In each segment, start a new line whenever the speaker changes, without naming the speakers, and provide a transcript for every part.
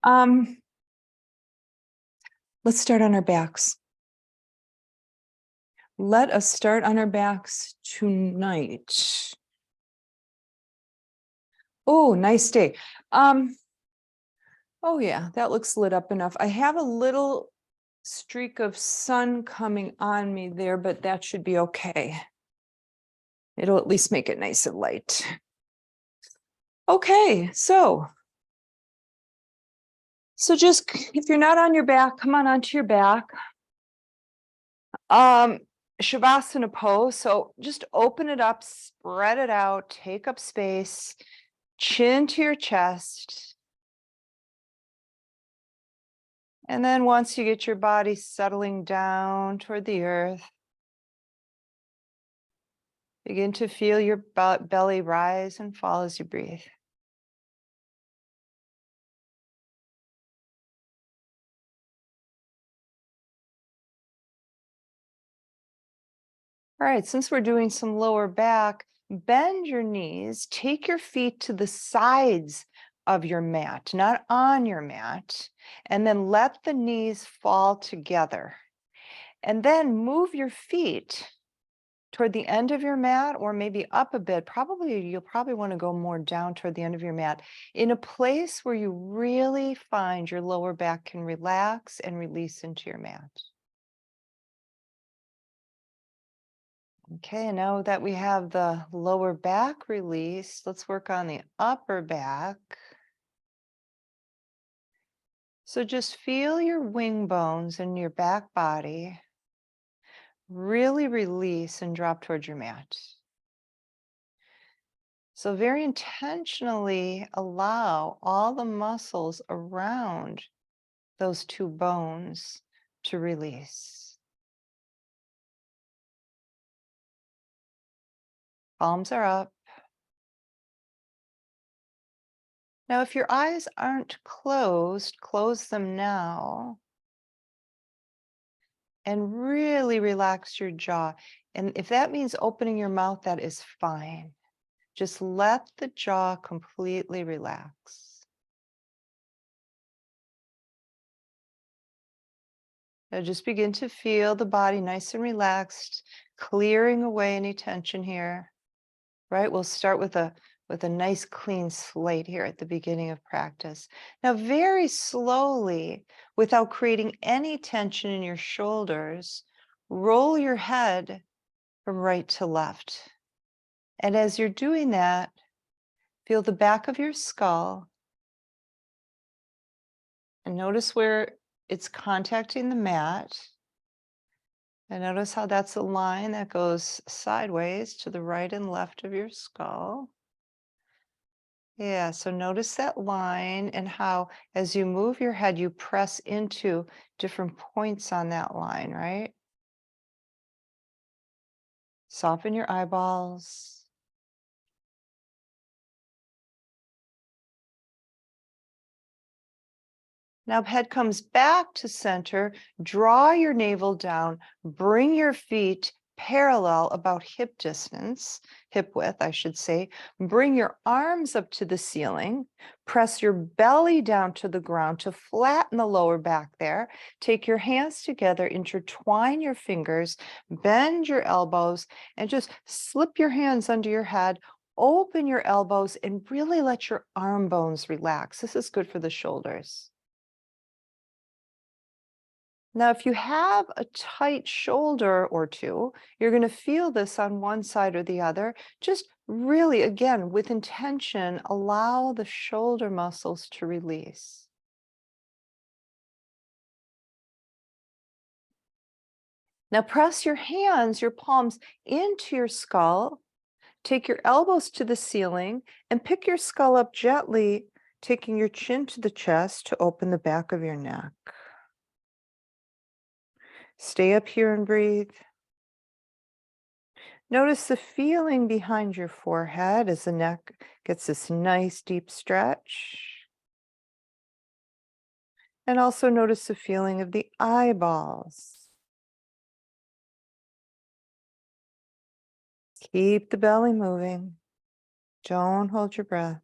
Um, let's start on our backs. Let us start on our backs tonight. Oh, nice day. Oh yeah, that looks lit up enough. I have a little streak of sun coming on me there, but that should be okay. It'll at least make it nice and light. Okay, so just if you're not on your back, come on onto your back. Shavasana pose. So just open it up, spread it out, take up space, chin to your chest. And then once you get your body settling down toward the earth, begin to feel your belly rise and fall as you breathe. All right, since we're doing some lower back, bend your knees, take your feet to the sides of your mat, not on your mat, and then let the knees fall together. And then move your feet toward the end of your mat, or maybe up a bit. You'll probably want to go more down toward the end of your mat in a place where you really find your lower back can relax and release into your mat. Okay, now that we have the lower back released, let's work on the upper back. So just feel your wing bones and your back body really release and drop towards your mat. So very intentionally allow all the muscles around those two bones to release. Palms are up. Now, if your eyes aren't closed, close them now. And really relax your jaw. And if that means opening your mouth, that is fine. Just let the jaw completely relax. Now just begin to feel the body nice and relaxed, clearing away any tension here. Right? We'll start with a nice clean slate here at the beginning of practice. Now, very slowly, without creating any tension in your shoulders, roll your head from right to left. And as you're doing that, feel the back of your skull and notice where it's contacting the mat. And notice how that's a line that goes sideways to the right and left of your skull. Yeah, so notice that line and how as you move your head, you press into different points on that line, right? Soften your eyeballs. Now head comes back to center. Draw your navel down. Bring your feet parallel about hip distance, hip width, I should say. Bring your arms up to the ceiling. Press your belly down to the ground to flatten the lower back there. Take your hands together, intertwine your fingers, bend your elbows, and just slip your hands under your head. Open your elbows and really let your arm bones relax. This is good for the shoulders. Now, if you have a tight shoulder or two, you're going to feel this on one side or the other. Just really, again, with intention, allow the shoulder muscles to release. Now, press your hands, your palms into your skull. Take your elbows to the ceiling and pick your skull up gently, taking your chin to the chest to open the back of your neck. Stay up here and breathe. Notice the feeling behind your forehead as the neck gets this nice deep stretch. And also notice the feeling of the eyeballs. Keep the belly moving. Don't hold your breath.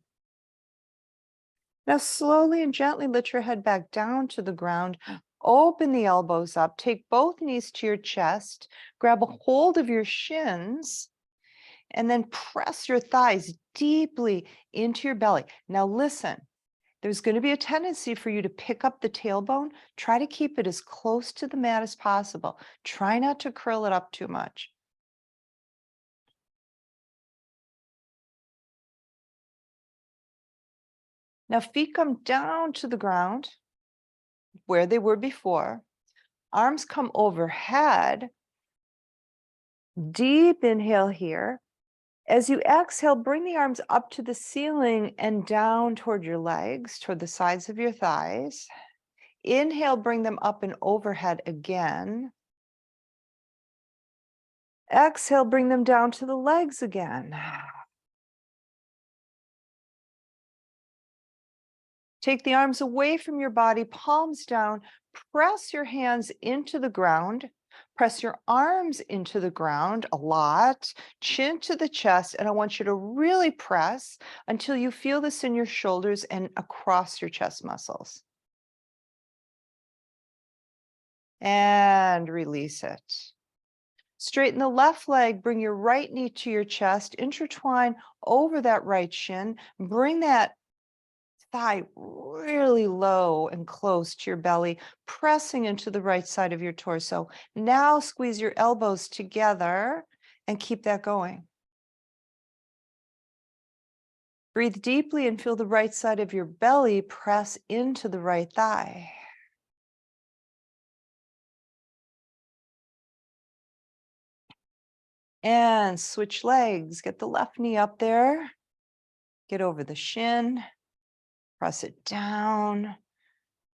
Now, slowly and gently let your head back down to the ground. Open the elbows up. Take both knees to your chest. Grab a hold of your shins and then press your thighs deeply into your belly. Now, listen, there's going to be a tendency for you to pick up the tailbone. Try to keep it as close to the mat as possible. Try not to curl it up too much. Now, feet come down to the ground where they were before. Arms come overhead. Deep inhale here. As you exhale, bring the arms up to the ceiling and down toward your legs, toward the sides of your thighs. Inhale, bring them up and overhead again. Exhale, bring them down to the legs again. Take the arms away from your body, palms down. Press your hands into the ground. Press your arms into the ground a lot, chin to the chest. And I want you to really press until you feel this in your shoulders and across your chest muscles. And release it. Straighten the left leg, bring your right knee to your chest, intertwine over that right shin, bring that thigh really low and close to your belly, pressing into the right side of your torso. Now squeeze your elbows together and keep that going. Breathe deeply and feel the right side of your belly press into the right thigh. And switch legs. Get the left knee up there. Get over the shin. Press it down.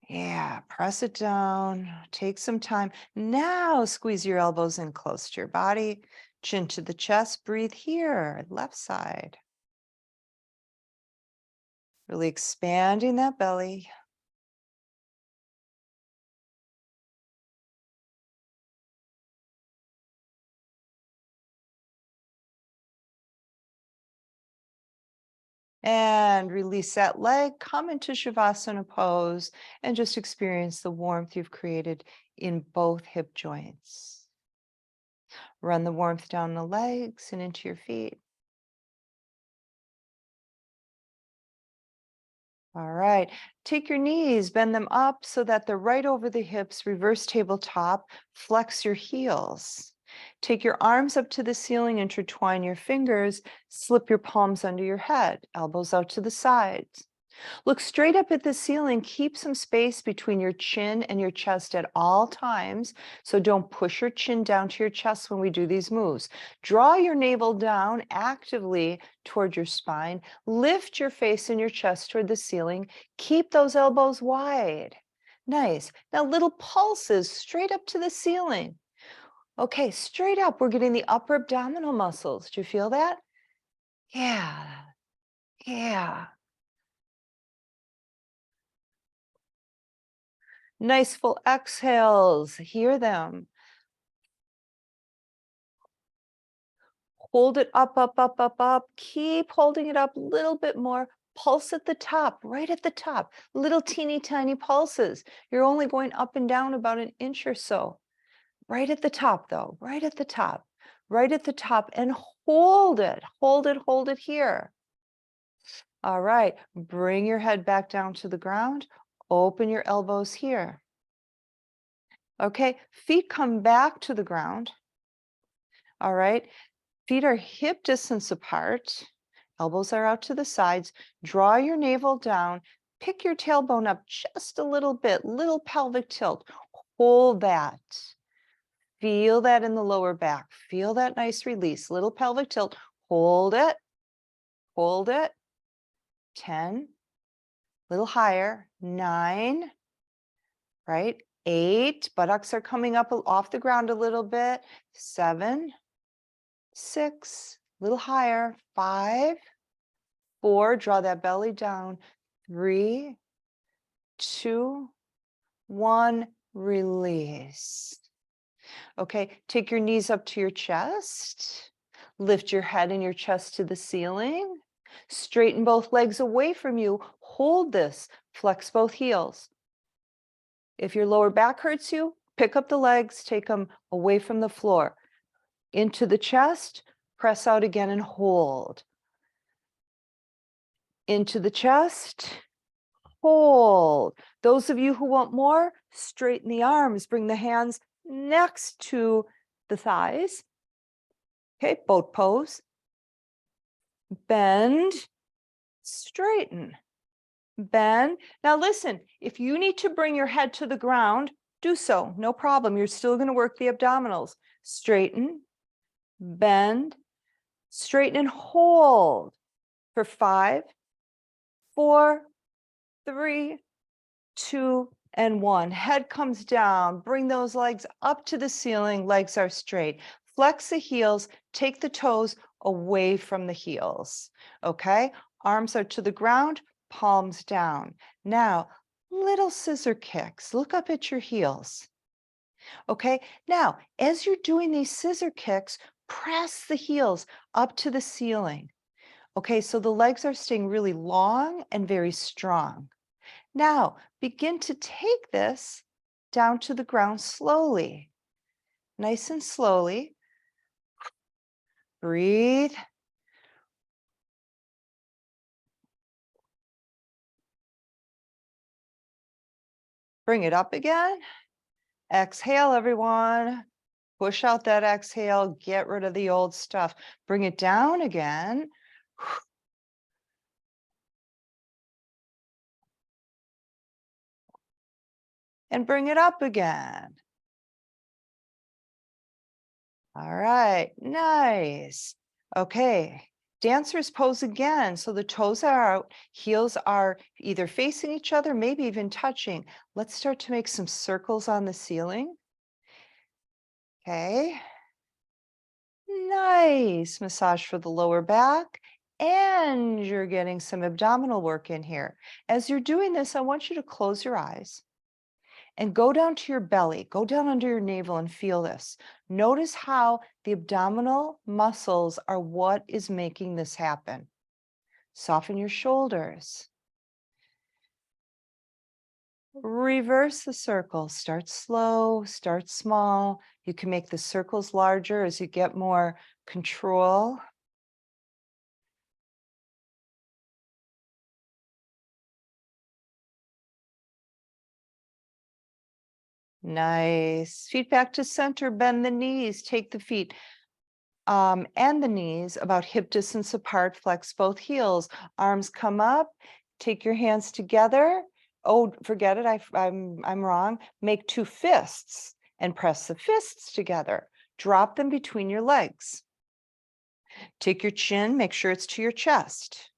Yeah, press it down. Take some time. Now squeeze your elbows in close to your body. Chin to the chest. Breathe here, left side. Really expanding that belly. And release that leg. Come into Shavasana pose and just experience the warmth you've created in both hip joints. Run the warmth down the legs and into your feet. All right. Take your knees, bend them up so that they're right over the hips, reverse tabletop, flex your heels. Take your arms up to the ceiling, intertwine your fingers, slip your palms under your head, elbows out to the sides. Look straight up at the ceiling. Keep some space between your chin and your chest at all times. So don't push your chin down to your chest when we do these moves. Draw your navel down actively toward your spine. Lift your face and your chest toward the ceiling. Keep those elbows wide. Nice. Now little pulses straight up to the ceiling. Okay, straight up. We're getting the upper abdominal muscles. Do you feel that? Yeah. Yeah. Nice full exhales, hear them. Hold it up, up, up, up, up. Keep holding it up a little bit more. Pulse at the top, right at the top. Little teeny tiny pulses. You're only going up and down about an inch or so. Right at the top though, right at the top. Right at the top and hold it, hold it, hold it here. All right, bring your head back down to the ground. Open your elbows here. Okay, feet come back to the ground. All right, feet are hip distance apart. Elbows are out to the sides. Draw your navel down. Pick your tailbone up just a little bit, little pelvic tilt. Hold that. Feel that in the lower back. Feel that nice release. Little pelvic tilt. Hold it. Hold it. 10. Little higher. 9. Right? 8. Buttocks are coming up off the ground a little bit. 7. 6. Little higher. 5. 4. Draw that belly down. 3. 2. 1. Release. Okay, take your knees up to your chest. Lift your head and your chest to the ceiling. Straighten both legs away from you. Hold this, flex both heels. If your lower back hurts you, pick up the legs, take them away from the floor. Into the chest, press out again and hold. Into the chest, hold. Those of you who want more, straighten the arms, bring the hands next to the thighs. Okay, boat pose. Bend, straighten, bend. Now listen, if you need to bring your head to the ground, do so, no problem. You're still going to work the abdominals. Straighten, bend, straighten and hold for 5, 4, 3, 2, and 1. Head comes down. Bring those legs up to the ceiling. Legs are straight. Flex the heels. Take the toes away from the heels. Okay? Arms are to the ground. Palms down. Now, little scissor kicks. Look up at your heels. Okay? Now, as you're doing these scissor kicks, press the heels up to the ceiling. Okay, so the legs are staying really long and very strong. Now, begin to take this down to the ground slowly. Nice and slowly. Breathe. Bring it up again. Exhale, everyone. Push out that exhale. Get rid of the old stuff. Bring it down again. And bring it up again. All right, nice. Okay, dancer's pose again. So the toes are out, heels are either facing each other, maybe even touching. Let's start to make some circles on the ceiling. Okay. Nice massage for the lower back. And you're getting some abdominal work in here. As you're doing this, I want you to close your eyes and go down to your belly, go down under your navel and feel this. Notice how the abdominal muscles are what is making this happen. Soften your shoulders. Reverse the circle. Start slow, start small. You can make the circles larger as you get more control. Nice. Feet back to center, bend the knees, take the feet and the knees about hip distance apart, flex both heels, arms come up, take your hands together. Oh, forget it, I'm wrong. Make 2 fists and press the fists together. Drop them between your legs. Take your chin, make sure it's to your chest.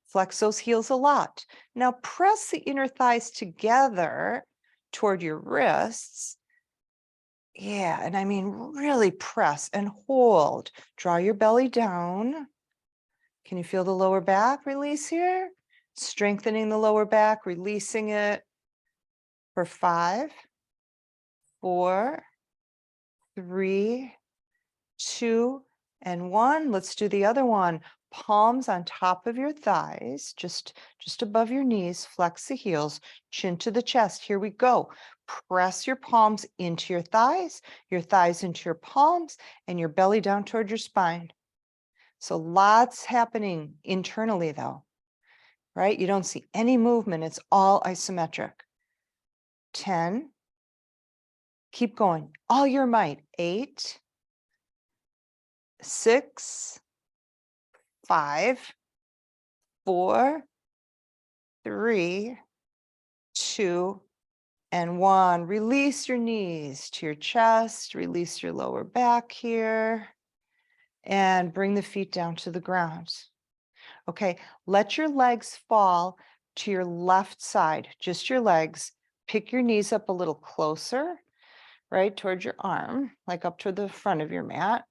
Flex those heels a lot. Now press the inner thighs together toward your wrists. Yeah, and I mean really press and hold. Draw your belly down. Can you feel the lower back release here? Strengthening the lower back, releasing it for 5, 4, 3, 2, and 1. Let's do the other one. Palms on top of your thighs, just above your knees. Flex the heels, chin to the chest. Here we go. Press your palms into your thighs into your palms, and your belly down toward your spine. So lots happening internally though, right? You don't see any movement. It's all isometric. 10. Keep going. All your might. 8, 6, 5, 4, 3, 2, and 1. Release your knees to your chest. Release your lower back here. And bring the feet down to the ground. Okay, let your legs fall to your left side, just your legs. Pick your knees up a little closer, right, towards your arm, like up to the front of your mat.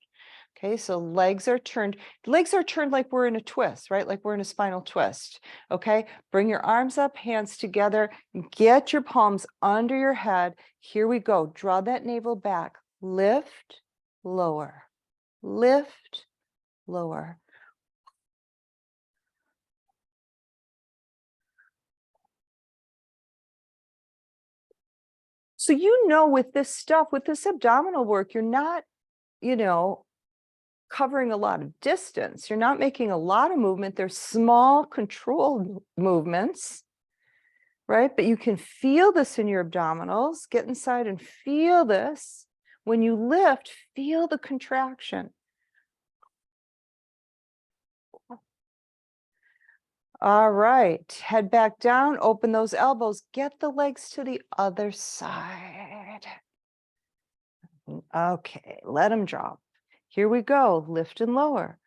Okay, so legs are turned like we're in a twist, right? Like we're in a spinal twist. Okay, bring your arms up, hands together, get your palms under your head. Here we go. Draw that navel back. Lift, lower, lift, lower. So, with this stuff, with this abdominal work, you're not, covering a lot of distance. You're not making a lot of movement. They're small, controlled movements, right? But you can feel this in your abdominals. Get inside and feel this. When you lift, feel the contraction. All right, head back down, open those elbows, get the legs to the other side. Okay, let them drop. Here we go, lift and lower.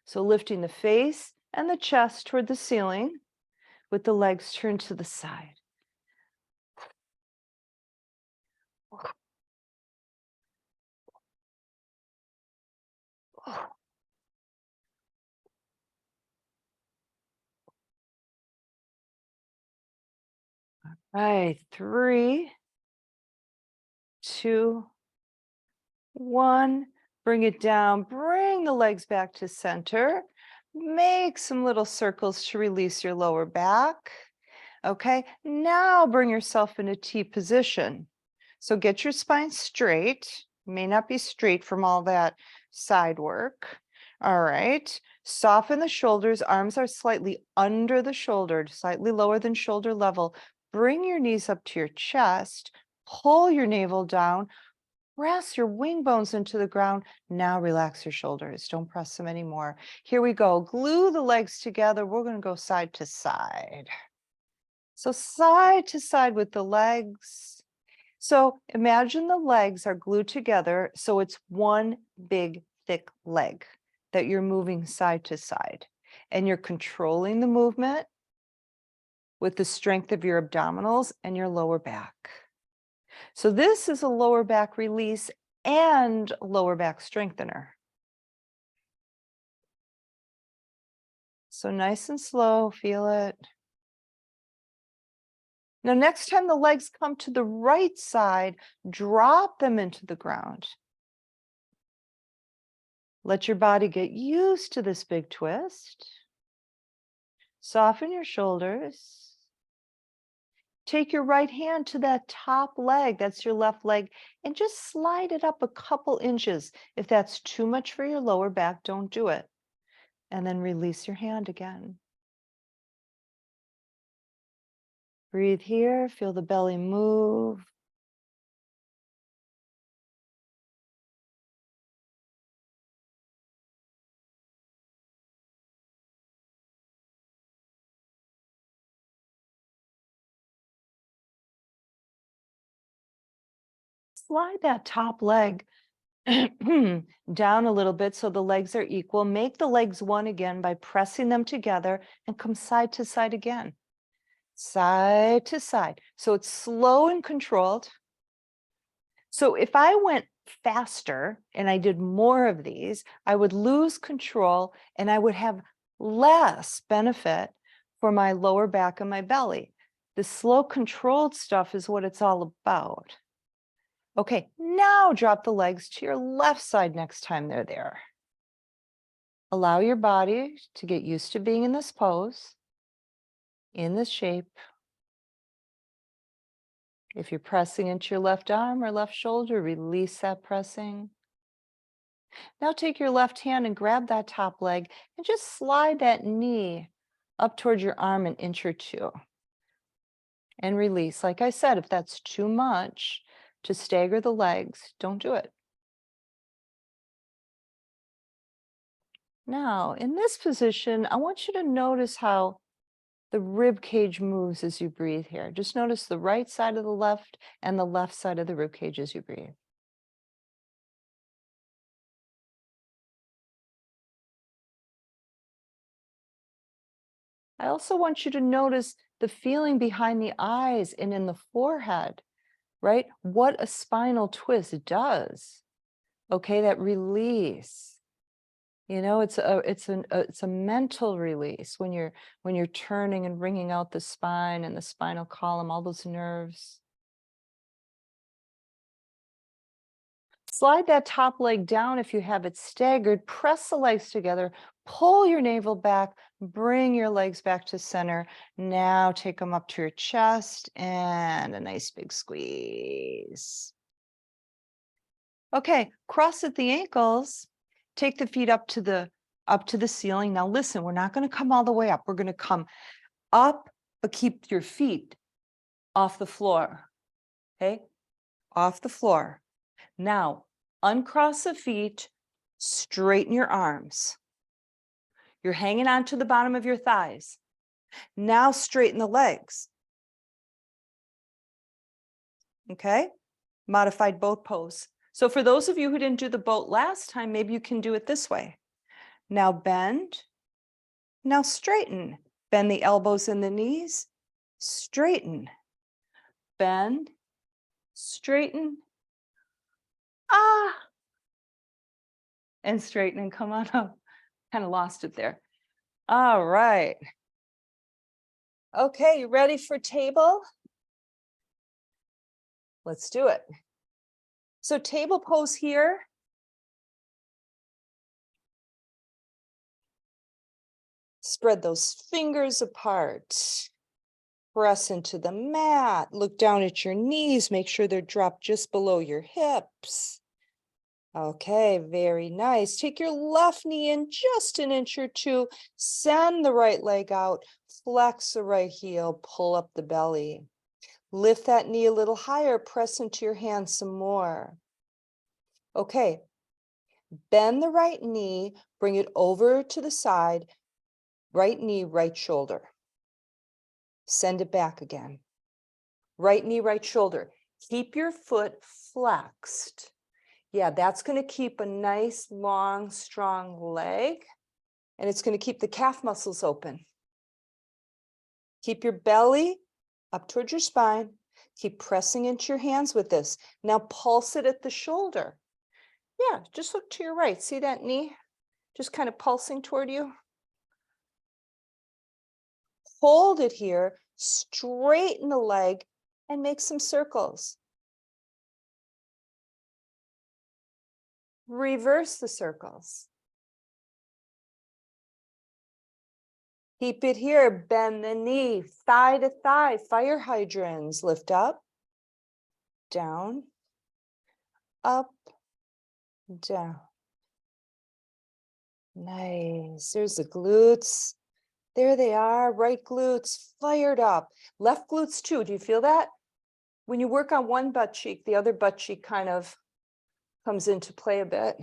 So lifting the face and the chest toward the ceiling with the legs turned to the side. All right, 3, 2, 1. Bring it down, bring the legs back to center. Make some little circles to release your lower back. Okay, now bring yourself into T position. So get your spine straight. May not be straight from all that side work. All right, soften the shoulders. Arms are slightly under the shoulder, slightly lower than shoulder level. Bring your knees up to your chest. Pull your navel down. Press your wing bones into the ground. Now relax your shoulders. Don't press them anymore. Here we go. Glue the legs together. We're going to go side to side. So side to side with the legs. So imagine the legs are glued together. So it's one big thick leg that you're moving side to side. And you're controlling the movement with the strength of your abdominals and your lower back. So this is a lower back release and lower back strengthener. So nice and slow, feel it. Now, next time the legs come to the right side, drop them into the ground. Let your body get used to this big twist. Soften your shoulders. Take your right hand to that top leg, that's your left leg, and just slide it up a couple inches. If that's too much for your lower back, don't do it. And then release your hand again. Breathe here, feel the belly move. Slide that top leg down a little bit so the legs are equal. Make the legs one again by pressing them together and come side to side again. Side to side. So it's slow and controlled. So if I went faster and I did more of these, I would lose control and I would have less benefit for my lower back and my belly. The slow controlled stuff is what it's all about. Okay, now drop the legs to your left side next time they're there. Allow your body to get used to being in this pose, in this shape. If you're pressing into your left arm or left shoulder, release that pressing. Now take your left hand and grab that top leg and just slide that knee up towards your arm an inch or two. And release. Like I said, if that's too much to stagger the legs, don't do it. Now, in this position, I want you to notice how the rib cage moves as you breathe here. Just notice the right side of the left and the left side of the rib cage as you breathe. I also want you to notice the feeling behind the eyes and in the forehead, right? What a spinal twist does. Okay, that release. It's a mental release when you're turning and bringing out the spine and the spinal column, all those nerves. Slide that top leg down if you have it staggered. Press the legs together. Pull your navel back. Bring your legs back to center. Now take them up to your chest and a nice big squeeze. Okay, cross at the ankles. Take the feet up to the ceiling. Now listen, we're not going to come all the way up. We're going to come up, but keep your feet off the floor. Okay? Off the floor. Now, uncross the feet, straighten your arms. You're hanging on to the bottom of your thighs. Now straighten the legs. Okay? Modified boat pose. So for those of you who didn't do the boat last time, maybe you can do it this way. Now bend. Now straighten. Bend the elbows and the knees. Straighten. Bend. Straighten. And straighten and come on up. Kind of lost it there. All right. Okay, you ready for table? Let's do it. So table pose here. Spread those fingers apart. Press into the mat. Look down at your knees. Make sure they're dropped just below your hips. Okay, very nice. Take your left knee in just an inch or two. Send the right leg out. Flex the right heel. Pull up the belly. Lift that knee a little higher. Press into your hands some more. Okay. Bend the right knee. Bring it over to the side. Right knee, right shoulder. Send it back again. Right knee, right shoulder. Keep your foot flexed. Yeah, that's going to keep a nice, long, strong leg. And it's going to keep the calf muscles open. Keep your belly up towards your spine. Keep pressing into your hands with this. Now pulse it at the shoulder. Yeah, just look to your right. See that knee? Just kind of pulsing toward you. Hold it here. Straighten the leg and make some circles. Reverse the circles. Keep it here. Bend the knee, thigh to thigh. Fire hydrants. Lift up, down, up, down. Nice. There's the glutes. There they are. Right glutes fired up. Left glutes too. Do you feel that? When you work on one butt cheek, the other butt cheek kind of comes into play a bit.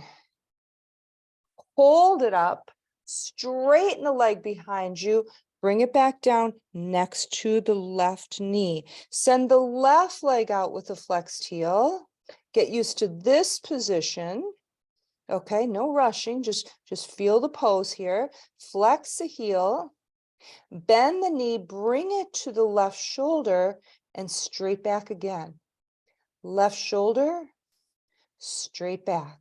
Hold it up. Straighten the leg behind you. Bring it back down next to the left knee. Send the left leg out with a flexed heel. Get used to this position. Okay, no rushing. Just feel the pose here. Flex the heel. Bend the knee. Bring it to the left shoulder and straight back again. Left shoulder, straight back.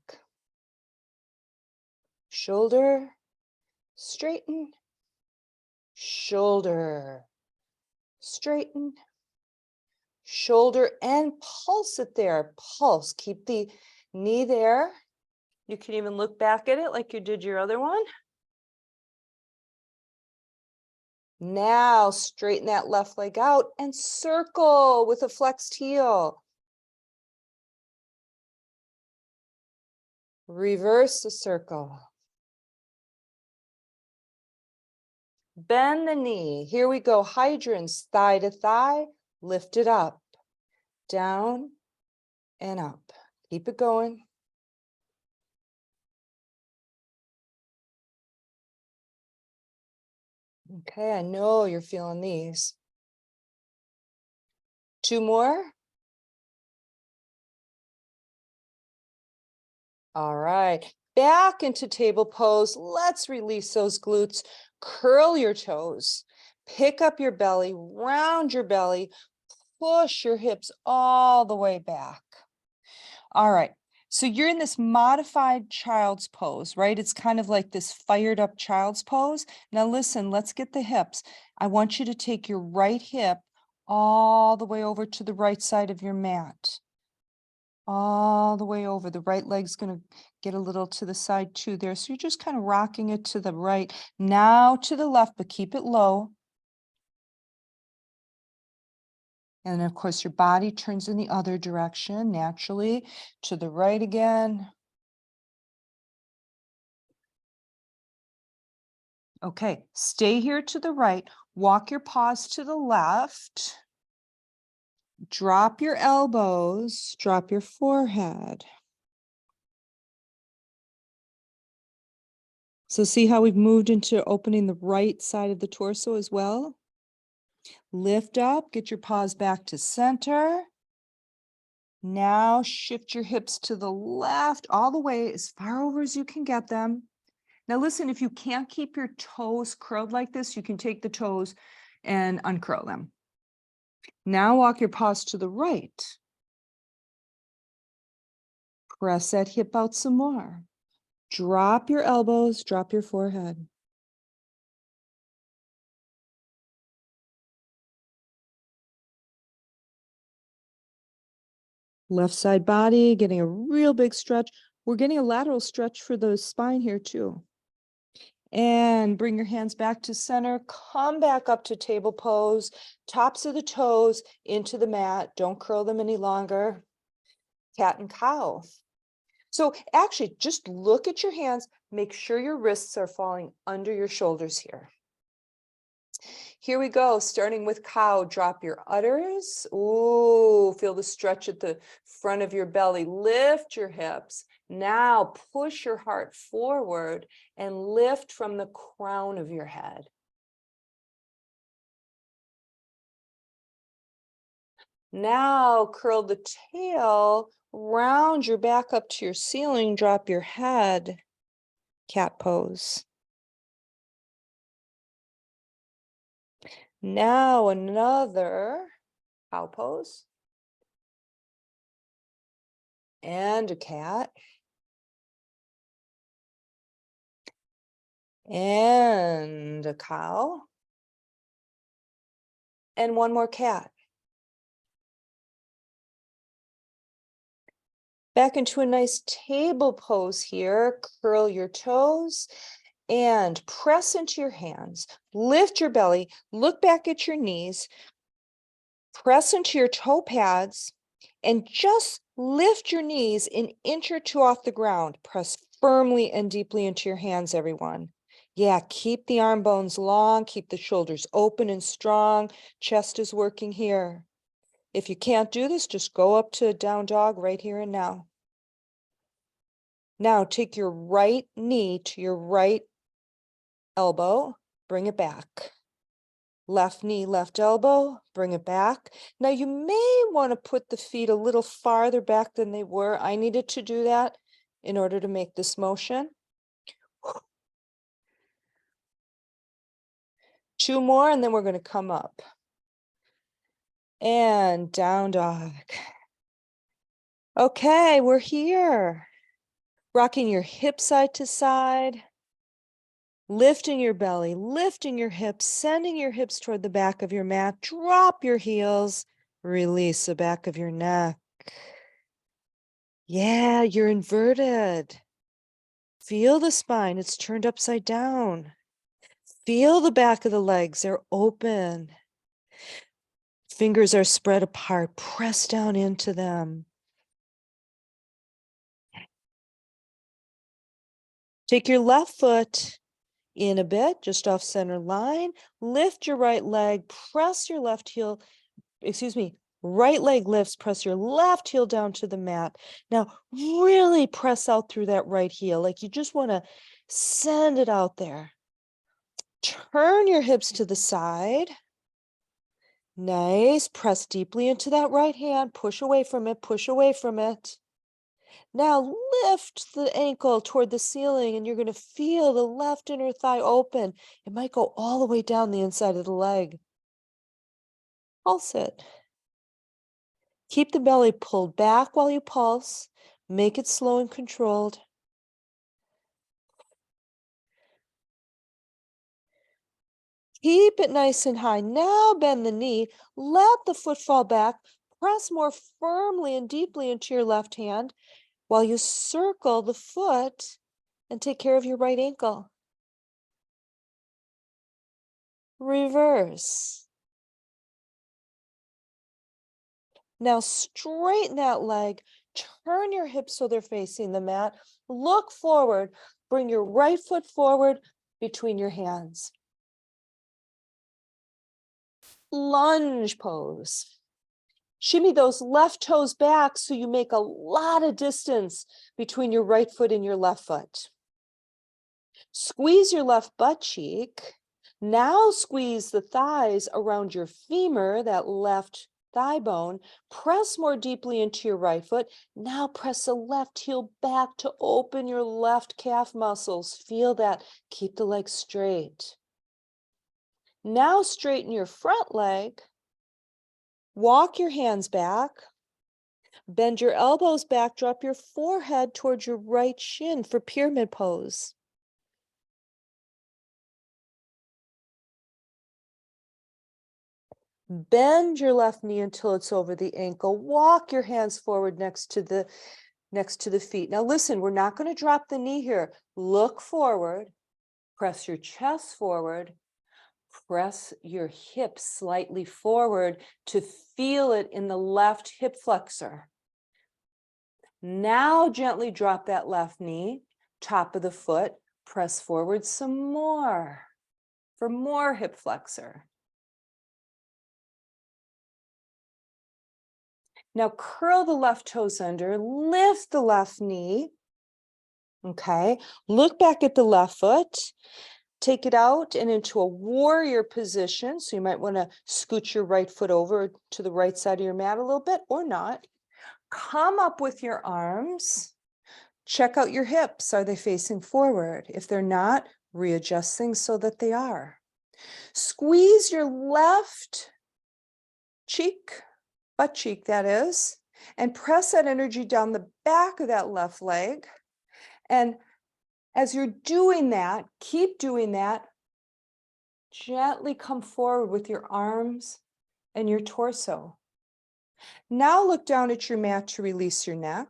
Shoulder, straighten. Shoulder, straighten. Shoulder and pulse it there. Pulse. Keep the knee there. You can even look back at it like you did your other one. Now straighten that left leg out and circle with a flexed heel. Reverse the circle. Bend the knee. Here we go. Hydrants, thigh to thigh. Lift it up, down and up. Keep it going. Okay, I know you're feeling these. 2 more. All right, back into table pose. Let's release those glutes. Curl your toes. Pick up your belly, round your belly. Push your hips all the way back. All right. So you're in this modified child's pose, right? It's kind of like this fired up child's pose. Now listen, let's get the hips. I want you to take your right hip all the way over to the right side of your mat. all the way over. The right leg's going to get a little to the side too there. So you're just kind of rocking it to the right. Now to the left, but keep it low. And then, of course, your body turns in the other direction naturally to the right again. Okay, stay here to the right. Walk your paws to the left. Drop your elbows, drop your forehead. So see how we've moved into opening the right side of the torso as well? Lift up, get your paws back to center. Now shift your hips to the left, all the way as far over as you can get them. Now listen, if you can't keep your toes curled like this, you can take the toes and uncurl them. Now walk your paws to the right. Press that hip out some more. Drop your elbows, drop your forehead. Left side body, getting a real big stretch. We're getting a lateral stretch for the spine here too. And bring your hands back to center. Come back up to table pose. Tops of the toes into the mat. Don't curl them any longer. Cat and cow. So actually, just look at your hands. Make sure your wrists are falling under your shoulders here. Here we go, starting with cow. Drop your udders. Ooh, feel the stretch at the front of your belly. Lift your hips. Now push your heart forward and lift from the crown of your head. Now curl the tail, round your back up to your ceiling, drop your head. Cat pose. Now another cow pose. And a cat. And a cow. And one more cat. Back into a nice table pose here. Curl your toes and press into your hands. Lift your belly. Look back at your knees. Press into your toe pads and just lift your knees an inch or two off the ground. Press firmly and deeply into your hands, everyone. Yeah, keep the arm bones long, keep the shoulders open and strong. Chest is working here. If you can't do this, just go up to down dog right here and now. Now take your right knee to your right elbow, bring it back. Left knee, left elbow, bring it back. Now you may want to put the feet a little farther back than they were. I needed to do that in order to make this motion. 2 more, and then we're going to come up. And down dog. Okay, we're here. Rocking your hip side to side. Lifting your belly, lifting your hips, sending your hips toward the back of your mat. Drop your heels, release the back of your neck. Yeah, you're inverted. Feel the spine, it's turned upside down. Feel the back of the legs, they're open. Fingers are spread apart, press down into them. Take your left foot in a bit, just off center line. Lift your right leg, press your left heel, right leg lifts, press your left heel down to the mat. Now, really press out through that right heel, like you just want to send it out there. Turn your hips to the side. Nice. Press deeply into that right hand. Push away from it. Push away from it. Now lift the ankle toward the ceiling and you're going to feel the left inner thigh open. It might go all the way down the inside of the leg. Pulse it. Keep the belly pulled back while you pulse. Make it slow and controlled. Keep it nice and high. Now bend the knee. Let the foot fall back.
press more firmly and deeply into your left hand while you circle the foot and take care of your right ankle. Reverse. Now straighten that leg, turn your hips so they're facing the mat, look forward, bring your right foot forward between your hands. Lunge pose. Shimmy those left toes back so you make a lot of distance between your right foot and your left foot. Squeeze your left butt cheek. Now squeeze the thighs around your femur, that left thigh bone. Press more deeply into your right foot. Now press the left heel back to open your left calf muscles. Feel that. Keep the leg straight. Now straighten your front leg. Walk your hands back. Bend your elbows back. Drop your forehead towards your right shin for pyramid pose. Bend your left knee until it's over the ankle. Walk your hands forward next to the feet. Now listen, we're not going to drop the knee here. Look forward. Press your chest forward. Press your hips slightly forward to feel it in the left hip flexor. Now gently drop that left knee, top of the foot. Press forward some more for more hip flexor. Now curl the left toes under, lift the left knee. Okay, look back at the left foot, take it out and into a warrior position. So you might want to scoot your right foot over to the right side of your mat a little bit or not. Come up with your arms. Check out your hips. Are they facing forward? If they're not, readjust things so that they are. Squeeze your left cheek, butt cheek that is, and press that energy down the back of that left leg. And as you're doing that, keep doing that, gently come forward with your arms and your torso. Now look down at your mat to release your neck.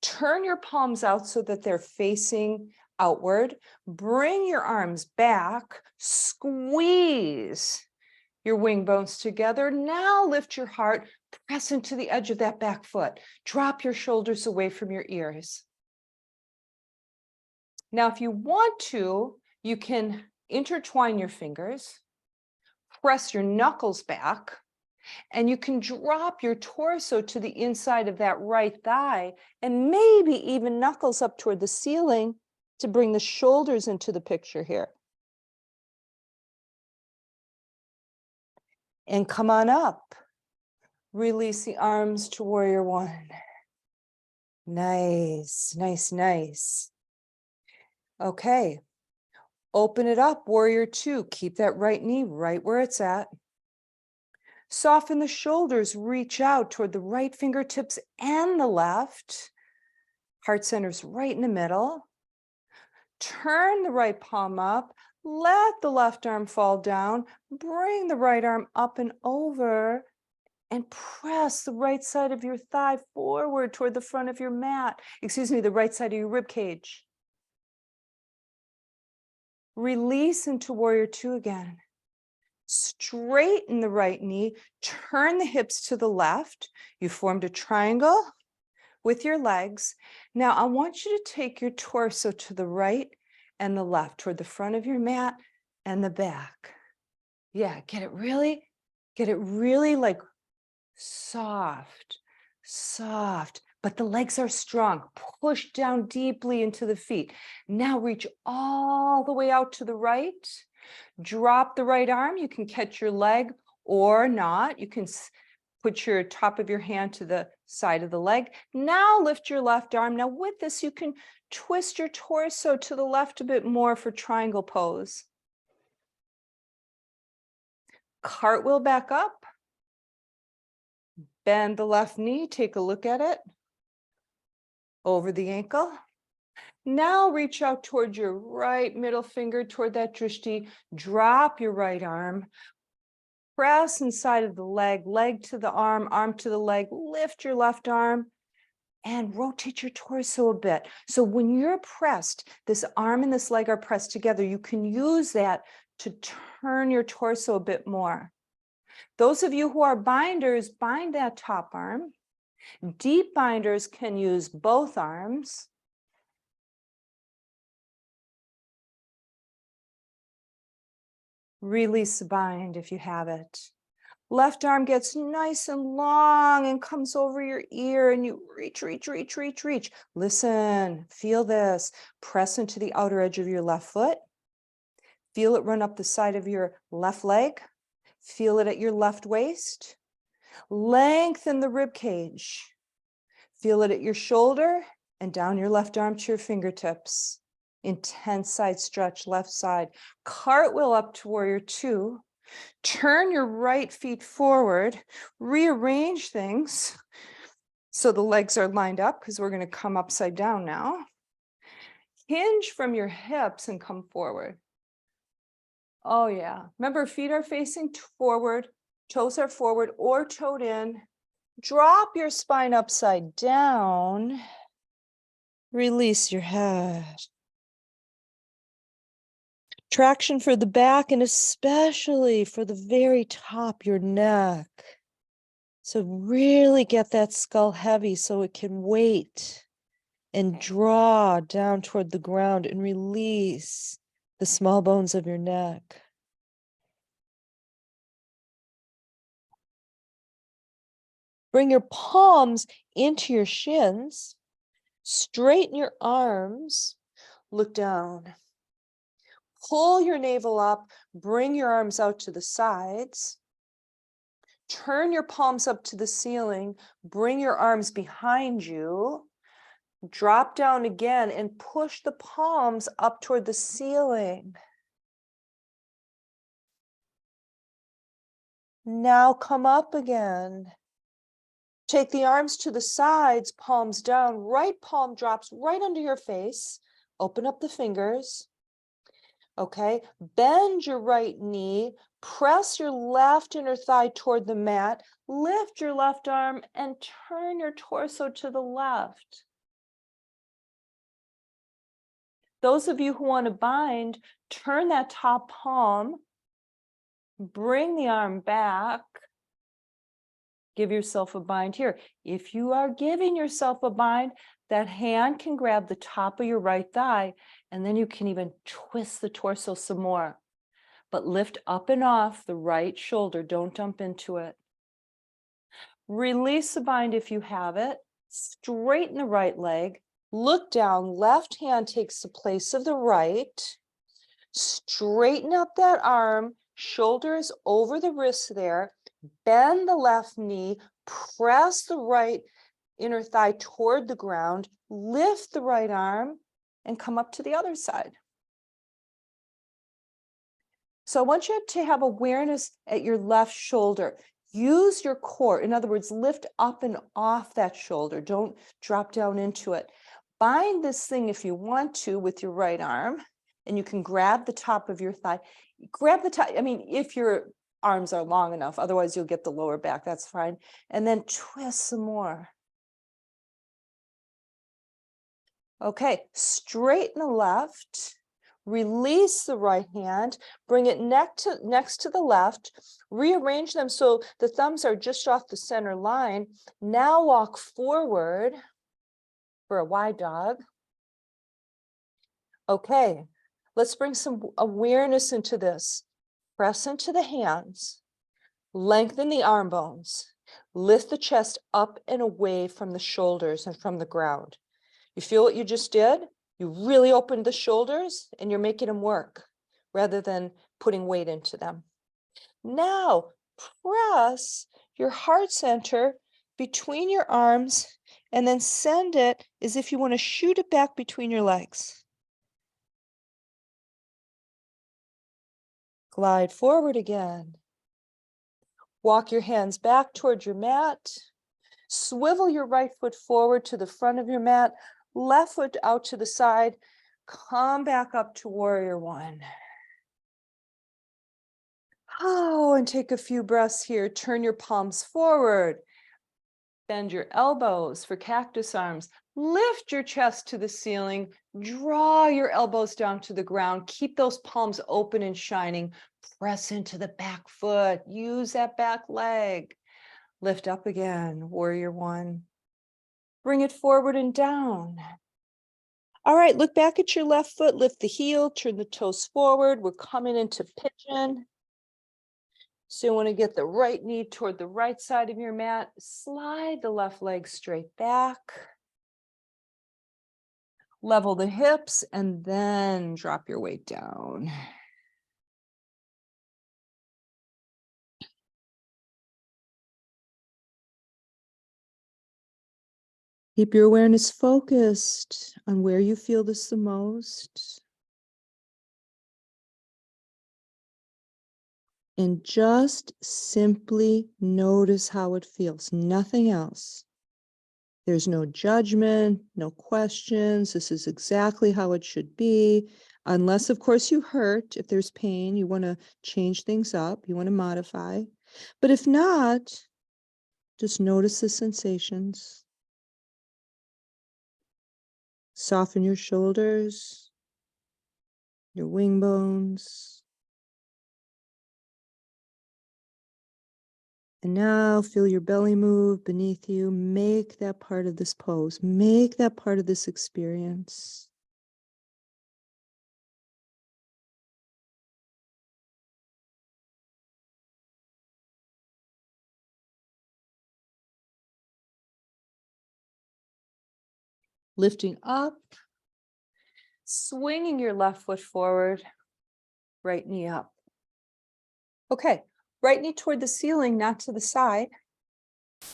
Turn your palms out so that they're facing outward. Bring your arms back, squeeze your wing bones together. Now lift your heart, press into the edge of that back foot. Drop your shoulders away from your ears. Now, if you want to, you can intertwine your fingers, press your knuckles back, and you can drop your torso to the inside of that right thigh and maybe even knuckles up toward the ceiling to bring the shoulders into the picture here. And come on up. Release the arms to warrior one. Nice, nice, nice. Okay. Open it up, warrior two. Keep that right knee right where it's at. Soften the shoulders, reach out toward the right fingertips and the left. Heart center's right in the middle. Turn the right palm up. Let the left arm fall down. Bring the right arm up and over and press the right side of your thigh forward toward the front of your mat. The right side of your rib cage. Release into warrior two again. Straighten the right knee, turn the hips to the left. You formed a triangle with your legs. Now I want you to take your torso to the right and the left, toward the front of your mat and the back. Yeah, get it really like soft, but the legs are strong. Push down deeply into the feet. Now reach all the way out to the right. Drop the right arm. You can catch your leg or not. You can put your top of your hand to the side of the leg. Now lift your left arm. Now with this, you can twist your torso to the left a bit more for triangle pose. Cartwheel back up. Bend the left knee. Take a look at it. Over the ankle. Now reach out toward your right middle finger, toward that drishti. Drop your right arm. Press inside of the leg, leg to the arm, arm to the leg. Lift your left arm and rotate your torso a bit. So when you're pressed, this arm and this leg are pressed together, you can use that to turn your torso a bit more. Those of you who are binders, bind that top arm. Deep binders can use both arms. Release the bind if you have it. Left arm gets nice and long and comes over your ear, and you reach, reach, reach, reach, reach. Listen, feel this. Press into the outer edge of your left foot. Feel it run up the side of your left leg. Feel it at your left waist. Lengthen the rib cage. Feel it at your shoulder and down your left arm to your fingertips. Intense side stretch, left side. Cartwheel up to warrior two. Turn your right feet forward. Rearrange things so the legs are lined up, because we're going to come upside down now. Hinge from your hips and come forward. Oh yeah. Remember, feet are facing forward, toes are forward or toed in. Drop your spine upside down. Release your head. Traction for the back and especially for the very top, your neck. So really get that skull heavy so it can weight and draw down toward the ground and release the small bones of your neck. Bring your palms into your shins. Straighten your arms. Look down. Pull your navel up. Bring your arms out to the sides. Turn your palms up to the ceiling. Bring your arms behind you. Drop down again and push the palms up toward the ceiling. Now come up again. Take the arms to the sides, palms down. Right palm drops right under your face. Open up the fingers. Okay, bend your right knee. Press your left inner thigh toward the mat. Lift your left arm and turn your torso to the left. Those of you who want to bind, turn that top palm. Bring the arm back. Give yourself a bind here. If you are giving yourself a bind, that hand can grab the top of your right thigh, and then you can even twist the torso some more. But lift up and off the right shoulder. Don't dump into it. Release the bind if you have it. Straighten the right leg. Look down. Left hand takes the place of the right. Straighten up that arm. Shoulders over the wrist there. Bend the left knee. Press the right inner thigh toward the ground. Lift the right arm and come up to the other side. So I want you to have awareness at your left shoulder. Use your core. In other words, lift up and off that shoulder. Don't drop down into it. Bind this thing if you want to with your right arm, and you can grab the top of your thigh. Grab the top, if your arms are long enough, otherwise you'll get the lower back, that's fine. And then twist some more. Okay, straighten the left. Release the right hand, bring it next to the left, rearrange them so the thumbs are just off the center line. Now walk forward for a wide dog. Okay, let's bring some awareness into this. Press into the hands, lengthen the arm bones, lift the chest up and away from the shoulders and from the ground. You feel what you just did? You really opened the shoulders and you're making them work rather than putting weight into them. Now, press your heart center between your arms and then send it as if you want to shoot it back between your legs. Glide forward again. Walk your hands back towards your mat. Swivel your right foot forward to the front of your mat. Left foot out to the side. Come back up to warrior one. Oh, and take a few breaths here. Turn your palms forward. Bend your elbows for cactus arms. Lift your chest to the ceiling. Draw your elbows down to the ground. Keep those palms open and shining. Press into the back foot. Use that back leg. Lift up again, warrior one. Bring it forward and down. All right, look back at your left foot. Lift the heel, turn the toes forward. We're coming into pigeon. So you want to get the right knee toward the right side of your mat. Slide the left leg straight back. Level the hips and then drop your weight down. Keep your awareness focused on where you feel this the most. And just simply notice how it feels, nothing else. There's no judgment, no questions. This is exactly how it should be. Unless, of course, you hurt. If there's pain, you want to change things up, you want to modify. But if not, just notice the sensations. Soften your shoulders, your wing bones. And now feel your belly move beneath you. Make that part of this pose. Make that part of this experience. Lifting up, swinging your left foot forward, right knee up. Okay, right knee toward the ceiling, not to the side.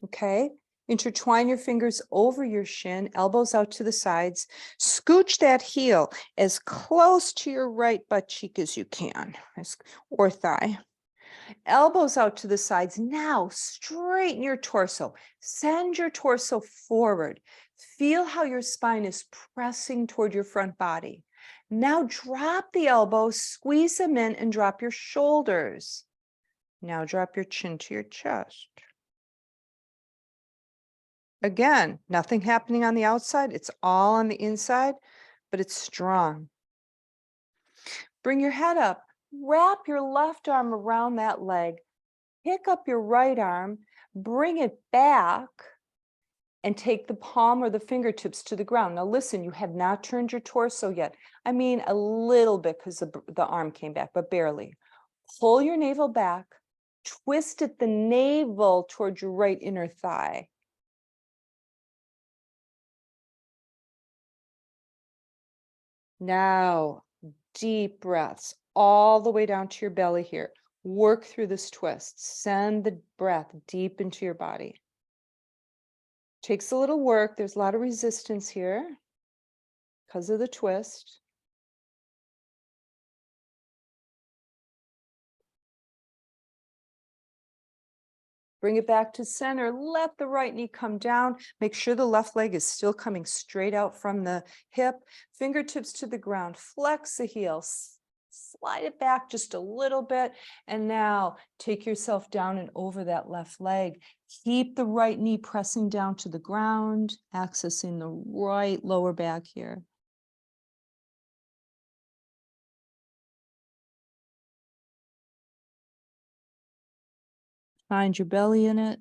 Okay, intertwine your fingers over your shin, elbows out to the sides. Scooch that heel as close to your right butt cheek as you can, or thigh. Elbows out to the sides. Now straighten your torso. Send your torso forward. Feel how your spine is pressing toward your front body. Now drop the elbows, squeeze them in, and drop your shoulders. Now drop your chin to your chest. Again, nothing happening on the outside. It's all on the inside, but it's strong. Bring your head up. Wrap your left arm around that leg. Pick up your right arm, bring it back, and take the palm or the fingertips to the ground. Now listen, you have not turned your torso yet. I mean a little bit because the arm came back, but barely. Pull your navel back, twist at the navel toward your right inner thigh. Now, deep breaths all the way down to your belly here. Work through this twist. Send the breath deep into your body. Takes a little work. There's a lot of resistance here because of the twist. Bring it back to center. Let the right knee come down. Make sure the left leg is still coming straight out from the hip. Fingertips to the ground. Flex the heels. Slide it back just a little bit. And now take yourself down and over that left leg. Keep the right knee pressing down to the ground, accessing the right lower back here. Find your belly in it.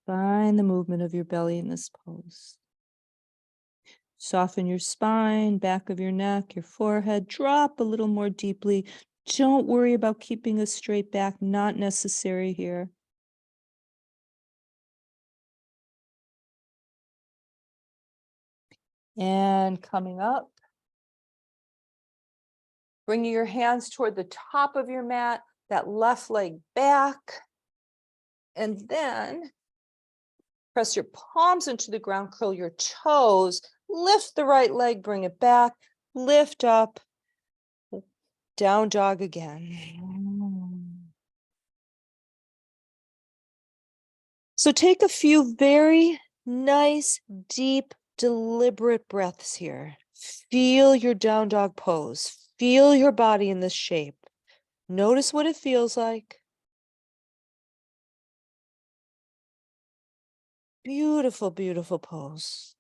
Find the movement of your belly in this pose. Soften your spine, back of your neck, your forehead. Drop a little more deeply. Don't worry about keeping a straight back, not necessary here. And coming up, bringing your hands toward the top of your mat, that left leg back. And then press your palms into the ground, curl your toes, lift the right leg, bring it back, lift up, down dog again. So take a few very nice, deep, deliberate breaths here. Feel your down dog pose. feel your body in this shape. Notice what it feels like. Beautiful, beautiful pose.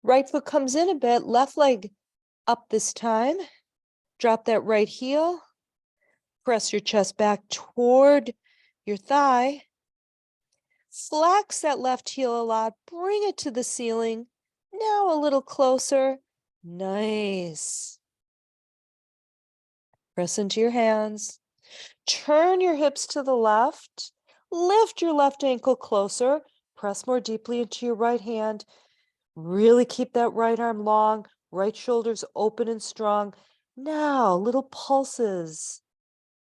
Right foot comes in a bit, left leg up this time. Drop that right heel. Press your chest back toward your thigh. Flex that left heel a lot. Bring it to the ceiling. Now a little closer. Nice. Press into your hands. Turn your hips to the left. Lift your left ankle closer. Press more deeply into your right hand. Really keep that right arm long. Right shoulders open and strong. Now, little pulses.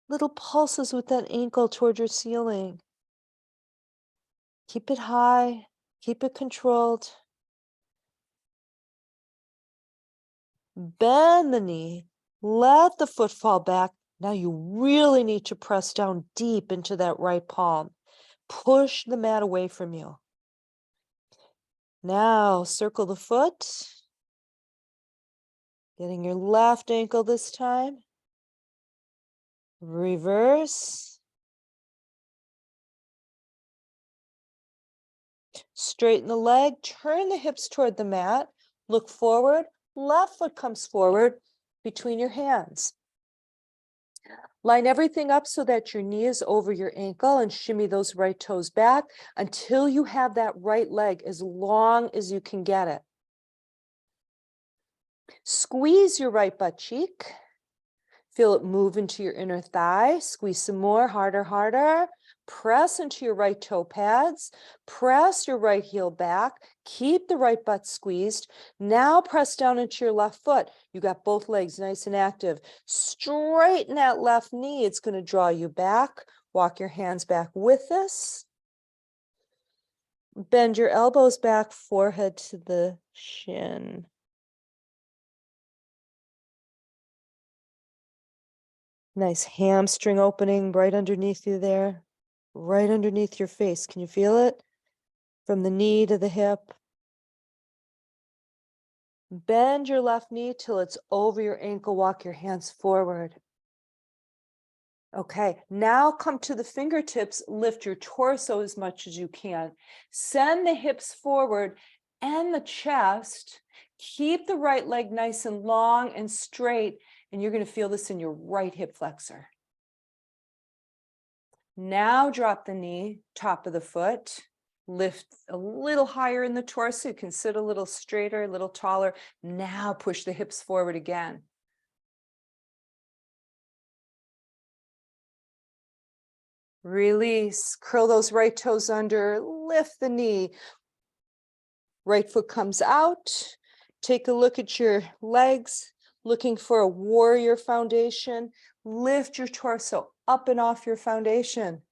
Little pulses with that ankle toward your ceiling. Keep it high. Keep it controlled. Bend the knee. Let the foot fall back. Now you really need to press down deep into that right palm. Push the mat away from you. Now circle the foot. Getting your left ankle this time. Reverse. Straighten the leg. Turn the hips toward the mat. Look forward. Left foot comes forward between your hands. Line everything up so that your knee is over your ankle and shimmy those right toes back until you have that right leg as long as you can get it. Squeeze your right butt cheek. Feel it move into your inner thigh. Squeeze some more, harder, harder. Press into your right toe pads. Press your right heel back. Keep the right butt squeezed. Now press down into your left foot. You got both legs nice and active. Straighten that left knee. It's going to draw you back. Walk your hands back with this. Bend your elbows back, forehead to the shin. Nice hamstring opening right underneath you there. Right underneath your face. Can you feel it? From the knee to the hip. Bend your left knee till it's over your ankle. Walk your hands forward. Okay, now come to the fingertips. Lift your torso as much as you can. Send the hips forward and the chest. Keep the right leg nice and long and straight, and you're going to feel this in your right hip flexor. Now drop the knee, top of the foot, lift a little higher in the torso. You can sit a little straighter, a little taller. Now push the hips forward again. Release, curl those right toes under, lift the knee. Right foot comes out. Take a look at your legs, looking for a warrior foundation. Lift your torso up and off your foundation.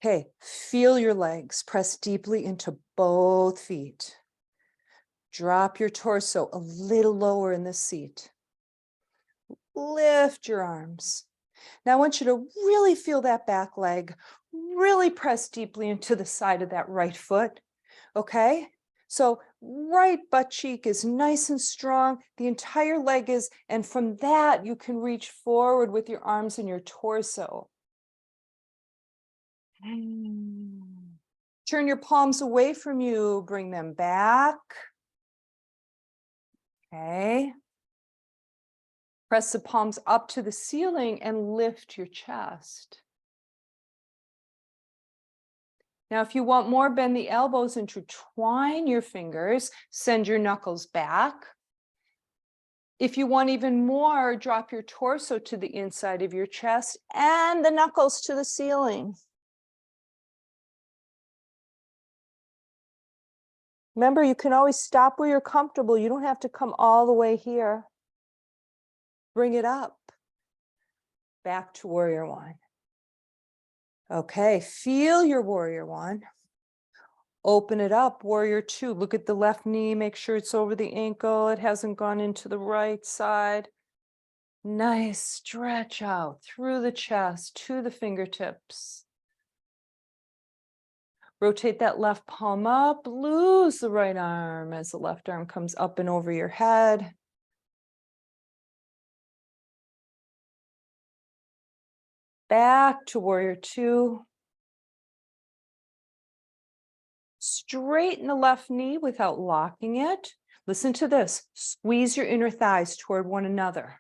Okay, feel your legs. Press deeply into both feet. Drop your torso a little lower in the seat. Lift your arms. Now I want you to really feel that back leg. Really press deeply into the side of that right foot. Okay? So right butt cheek is nice and strong. The entire leg is, and from that you can reach forward with your arms and your torso. Turn your palms away from you, bring them back. Okay. Press the palms up to the ceiling and lift your chest. Now, if you want more, bend the elbows, intertwine your fingers, send your knuckles back. If you want even more, drop your torso to the inside of your chest and the knuckles to the ceiling. Remember, you can always stop where you're comfortable. You don't have to come all the way here. Bring it up. Back to warrior one. Okay, feel your warrior one. Open it up, warrior two. Look at the left knee, make sure it's over the ankle. It hasn't gone into the right side. Nice stretch out through the chest to the fingertips. Rotate that left palm up, lose the right arm as the left arm comes up and over your head. Back to warrior two. Straighten the left knee without locking it. Listen to this. Squeeze your inner thighs toward one another.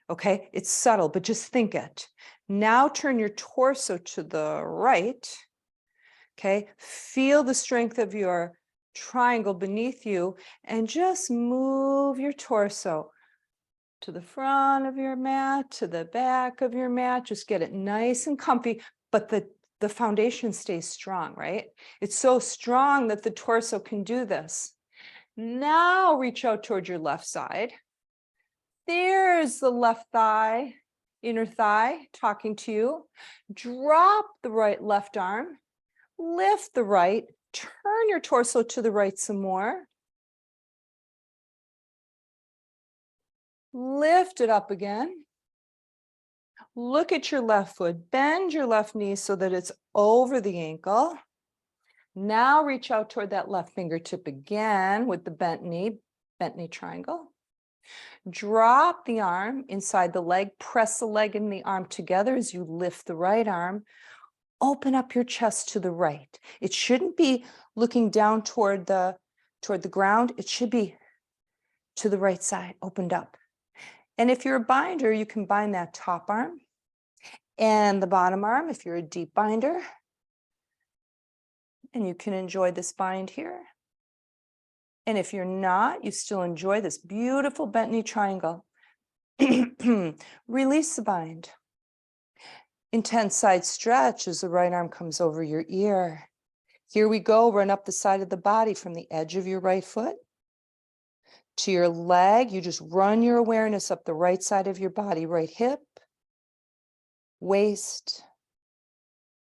Okay, it's subtle, but just think it. Now turn your torso to the right. Okay, feel the strength of your triangle beneath you and just move your torso to the front of your mat, to the back of your mat. Just get it nice and comfy, but the foundation stays strong, right? It's so strong that the torso can do this. Now reach out toward your left side. There's the left thigh, inner thigh talking to you. Drop the right left arm, lift the right, turn your torso to the right some more. Lift it up again. Look at your left foot, bend your left knee so that it's over the ankle. Now reach out toward that left fingertip again with the bent knee triangle. Drop the arm inside the leg, press the leg and the arm together as you lift the right arm. Open up your chest to the right. It shouldn't be looking down toward the ground. It should be to the right side, opened up. And if you're a binder, you can bind that top arm and the bottom arm if you're a deep binder. And you can enjoy this bind here. And if you're not, you still enjoy this beautiful bent knee triangle. Release the bind. Intense side stretch as the right arm comes over your ear. Here we go, run up the side of the body from the edge of your right foot to your leg. You just run your awareness up the right side of your body, right hip, waist,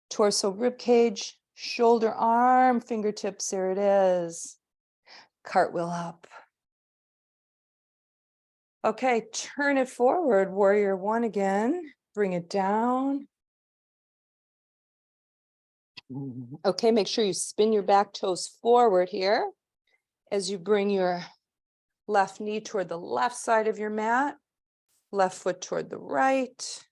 torso, rib cage, shoulder, arm, fingertips, there it is. Cartwheel up. Okay, turn it forward, warrior one again. Bring it down. Okay, make sure you spin your back toes forward here as you bring your left knee toward the left side of your mat, left foot toward the right,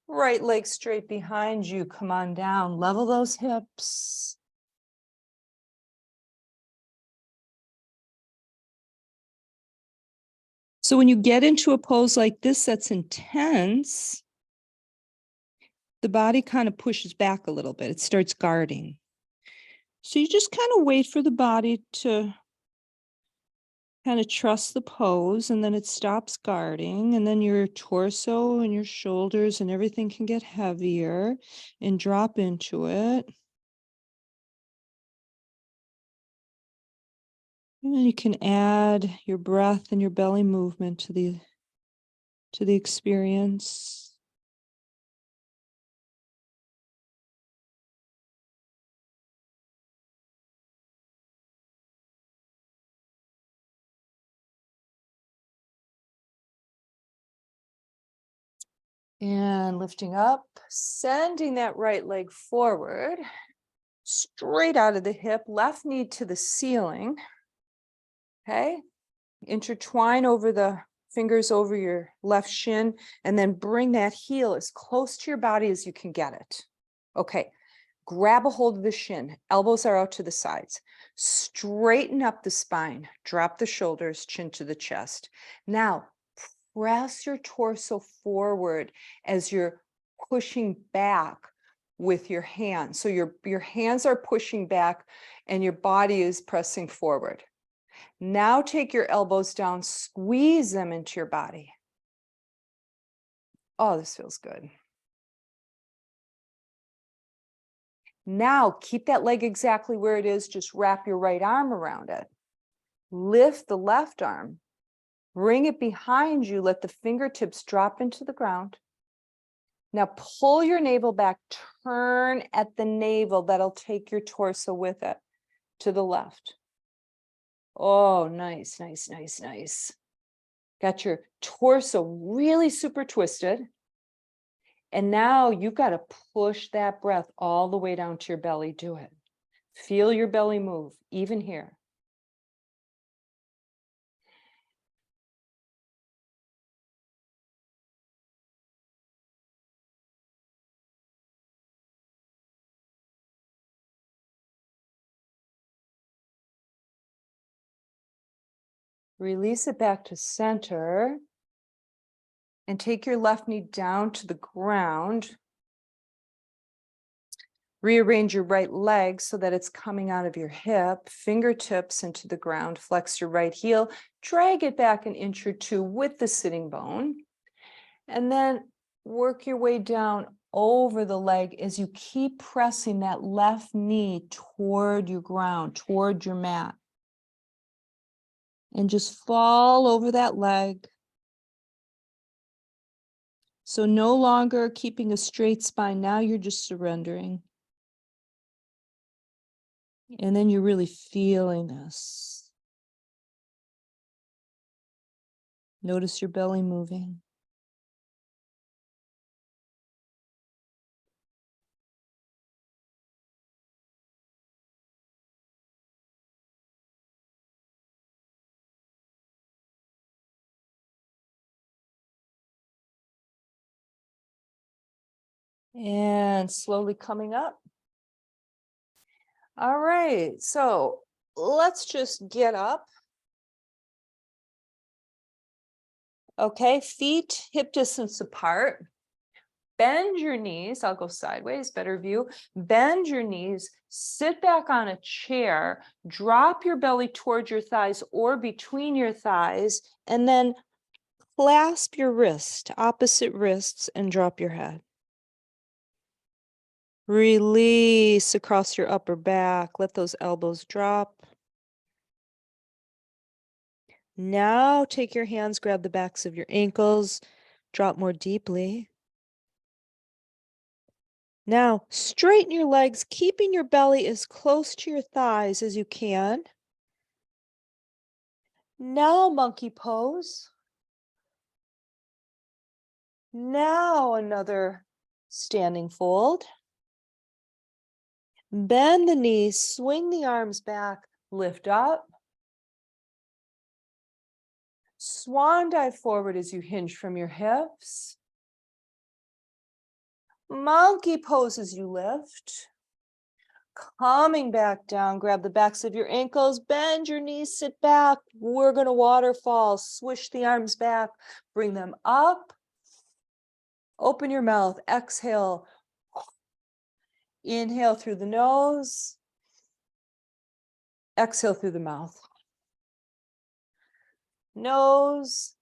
right leg straight behind you. Come on down, level those hips. So when you get into a pose like this that's intense, the body kind of pushes back a little bit. It starts guarding. So you just kind of wait for the body to kind of trust the pose, and then it stops guarding, and then your torso and your shoulders and everything can get heavier and drop into it. And then you can add your breath and your belly movement to the experience. And lifting up, sending that right leg forward, straight out of the hip, left knee to the ceiling. Okay, intertwine over the fingers over your left shin, and then bring that heel as close to your body as you can get it. Okay, grab a hold of the shin, elbows are out to the sides. Straighten up the spine, drop the shoulders, chin to the chest. Now, press your torso forward as you're pushing back with your hands. So your hands are pushing back and your body is pressing forward. Now take your elbows down, squeeze them into your body. Oh, this feels good. Now keep that leg exactly where it is. Just wrap your right arm around it. Lift the left arm. Bring it behind you. Let the fingertips drop into the ground. Now pull your navel back. Turn at the navel. That'll take your torso with it to the left. Oh, nice, nice, nice, nice. Got your torso really super twisted. And now you've got to push that breath all the way down to your belly. Do it. Feel your belly move, even here. Release it back to center. And take your left knee down to the ground. Rearrange your right leg so that it's coming out of your hip, fingertips into the ground, flex your right heel, drag it back an inch or two with the sitting bone, and then work your way down over the leg as you keep pressing that left knee toward your ground, toward your mat. And just fall over that leg. So no longer keeping a straight spine, now you're just surrendering. And then you're really feeling this. Notice your belly moving. And slowly coming up. All right, so let's just get up. Okay, feet hip distance apart. Bend your knees. I'll go sideways, better view. Bend your knees, sit back on a chair, drop your belly towards your thighs or between your thighs, and then clasp your wrist, opposite wrists, and drop your head. Release across your upper back. Let those elbows drop. Now take your hands, grab the backs of your ankles, drop more deeply. Now straighten your legs, keeping your belly as close to your thighs as you can. Now monkey pose. Now another standing fold. Bend the knees, swing the arms back, lift up. Swan dive forward as you hinge from your hips. Monkey pose as you lift. Coming back down, grab the backs of your ankles, bend your knees, sit back. We're going to waterfall, swish the arms back, bring them up. Open your mouth, exhale. Inhale through the nose. Exhale through the mouth. Nose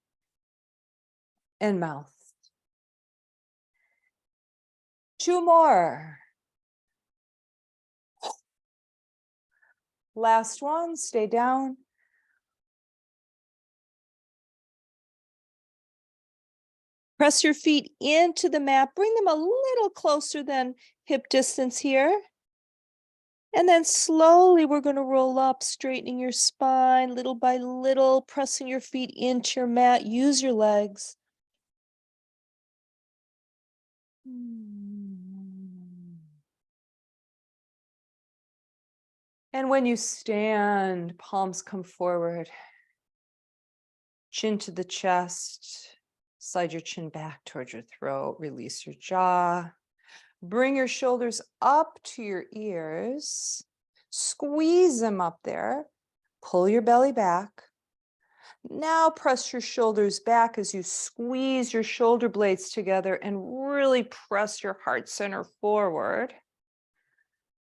and mouth. Two more. Last one, stay down. Press your feet into the mat. Bring them a little closer than hip distance here. And then slowly we're going to roll up, straightening your spine little by little, pressing your feet into your mat. Use your legs. And when you stand, palms come forward, chin to the chest, slide your chin back towards your throat, release your jaw. Bring your shoulders up to your ears, squeeze them up there, pull your belly back. Now press your shoulders back as you squeeze your shoulder blades together and really press your heart center forward.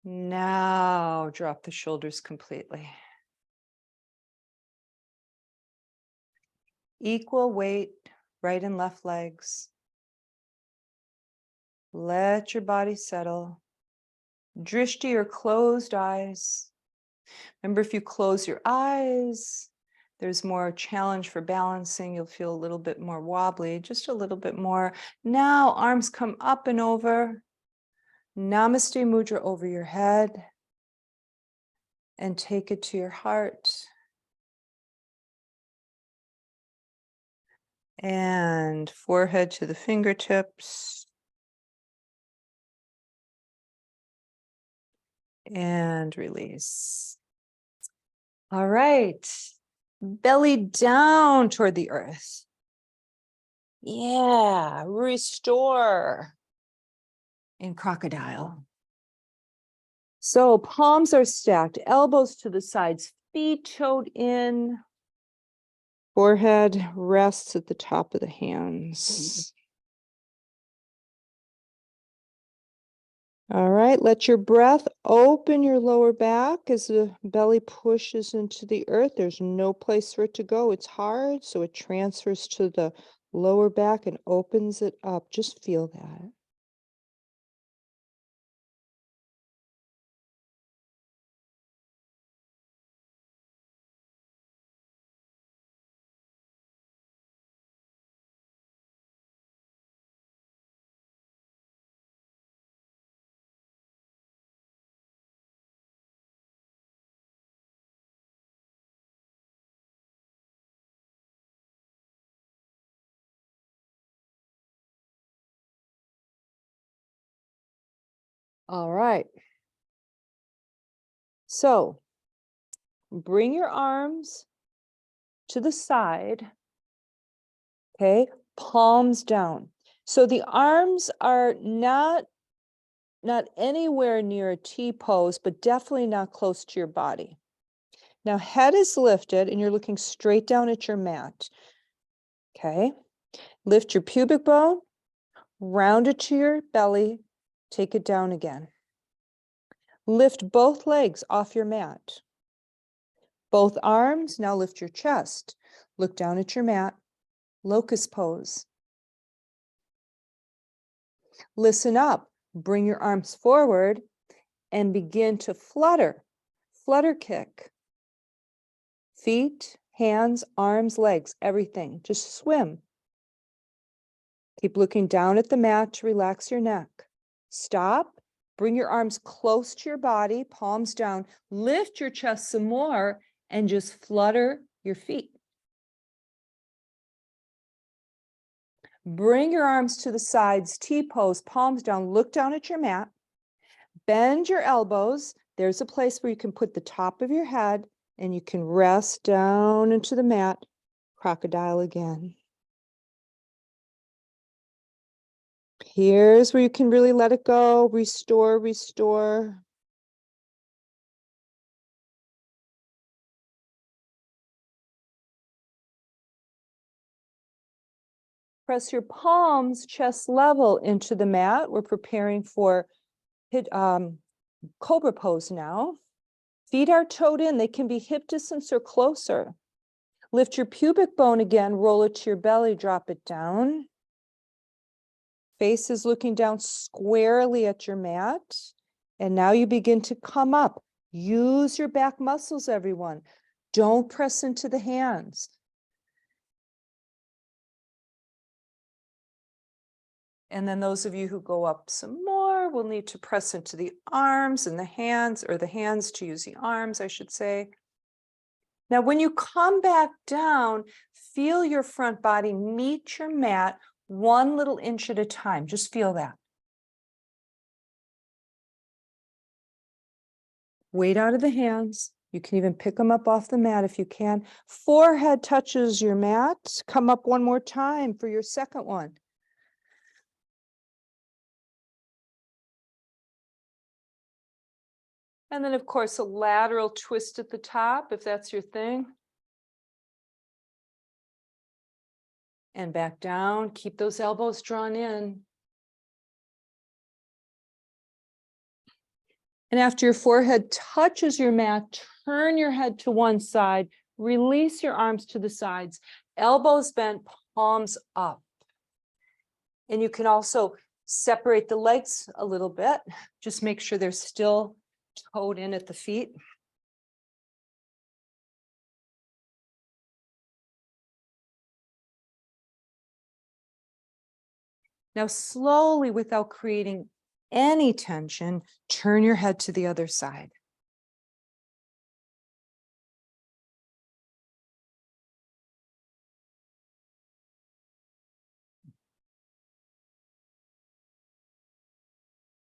Now drop the shoulders completely. Equal weight, right and left legs. Let your body settle. Drishti or closed eyes. Remember, if you close your eyes, there's more challenge for balancing. You'll feel a little bit more wobbly, just a little bit more. Now arms come up and over. Namaste mudra over your head. And take it to your heart. And forehead to the fingertips. And release. All right. Belly down toward the earth. Yeah, restore in crocodile. So palms are stacked, elbows to the sides, feet toed in. Forehead rests at the top of the hands. All right, let your breath open your lower back as the belly pushes into the earth. There's no place for it to go. It's hard, so it transfers to the lower back and opens it up. Just feel that. All right. So bring your arms to the side, okay? Palms down. So the arms are not anywhere near a T pose, but definitely not close to your body. Now head is lifted and you're looking straight down at your mat, okay? Lift your pubic bone, round it to your belly, take it down again. Lift both legs off your mat. Both arms, now lift your chest. Look down at your mat, locust pose. Listen up, bring your arms forward and begin to flutter kick. Feet, hands, arms, legs, everything, just swim. Keep looking down at the mat to relax your neck. Stop, bring your arms close to your body, palms down, lift your chest some more and just flutter your feet. Bring your arms to the sides, T-pose, palms down, look down at your mat. Bend your elbows. There's a place where you can put the top of your head and you can rest down into the mat. Crocodile again. Here's where you can really let it go. Restore, restore. Press your palms chest level into the mat. We're preparing for cobra pose now. Feet are toed in. They can be hip distance or closer. Lift your pubic bone again, roll it to your belly, drop it down. Face is looking down squarely at your mat. And now you begin to come up. Use your back muscles, everyone. Don't press into the hands. And then those of you who go up some more will need to press into the arms and the hands, or the hands to use the arms, I should say. Now, when you come back down, feel your front body meet your mat 1 little inch at a time. Just feel that. Weight out of the hands. You can even pick them up off the mat if you can. Forehead touches your mat. Come up one more time for your second one. And then, of course, a lateral twist at the top, if that's your thing. And back down. Keep those elbows drawn in. And after your forehead touches your mat, turn your head to one side. Release your arms to the sides. Elbows bent, palms up. And you can also separate the legs a little bit. Just make sure they're still toed in at the feet. Now, slowly, without creating any tension, turn your head to the other side.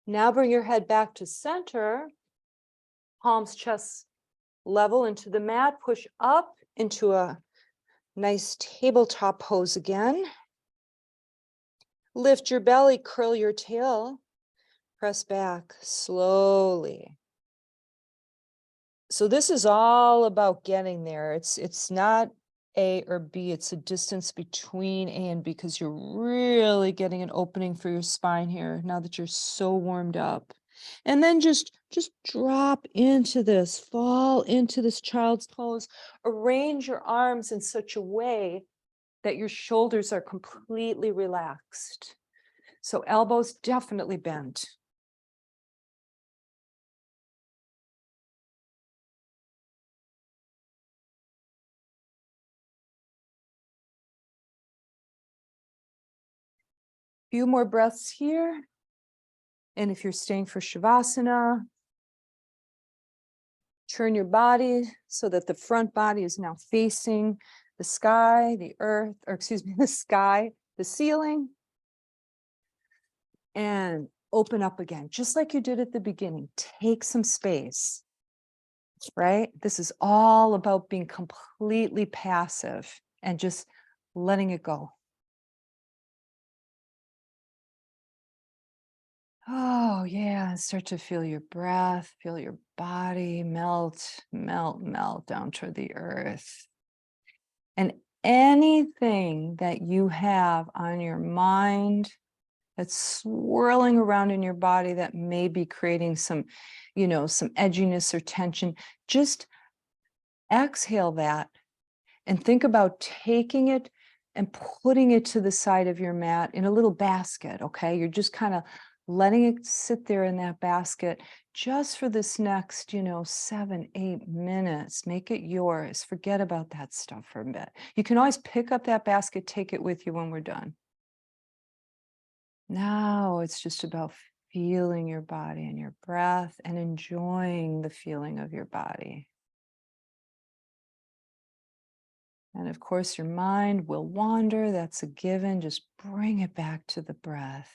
Now bring your head back to center palms chest level into the mat, push up into a nice tabletop pose again. Lift your belly, curl your tail, press back slowly. So this is all about getting there. It's not A or B, it's a distance between A and B, because you're really getting an opening for your spine here now that you're so warmed up. And then just drop into this, fall into this child's pose. Arrange your arms in such a way that your shoulders are completely relaxed. So elbows definitely bent. Few more breaths here. And if you're staying for Shavasana, turn your body so that the front body is now facing the sky, the earth, or excuse me, the sky, the ceiling. And open up again, just like you did at the beginning. Take some space, right? This is all about being completely passive and just letting it go. Oh, yeah. Start to feel your breath, feel your body melt, melt, melt down toward the earth. And anything that you have on your mind that's swirling around in your body that may be creating some, some edginess or tension, just exhale that and think about taking it and putting it to the side of your mat in a little basket, okay? You're just kind of letting it sit there in that basket just for this next, 7, 8 minutes. Make it yours. Forget about that stuff for a bit. You can always pick up that basket, take it with you when we're done. Now it's just about feeling your body and your breath and enjoying the feeling of your body. And of course, your mind will wander. That's a given. Just bring it back to the breath.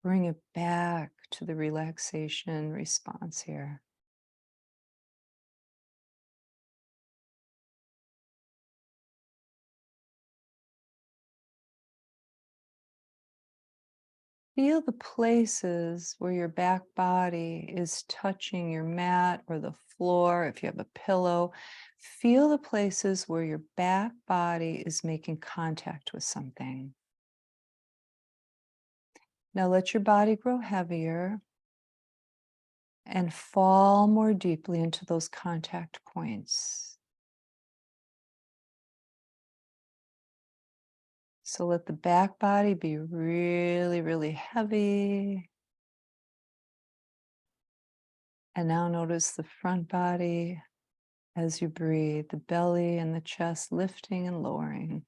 Bring it back to the relaxation response here. Feel the places where your back body is touching your mat or the floor. If you have a pillow, feel the places where your back body is making contact with something. Now let your body grow heavier and fall more deeply into those contact points. So let the back body be really, really heavy. And now notice the front body as you breathe, the belly and the chest lifting and lowering.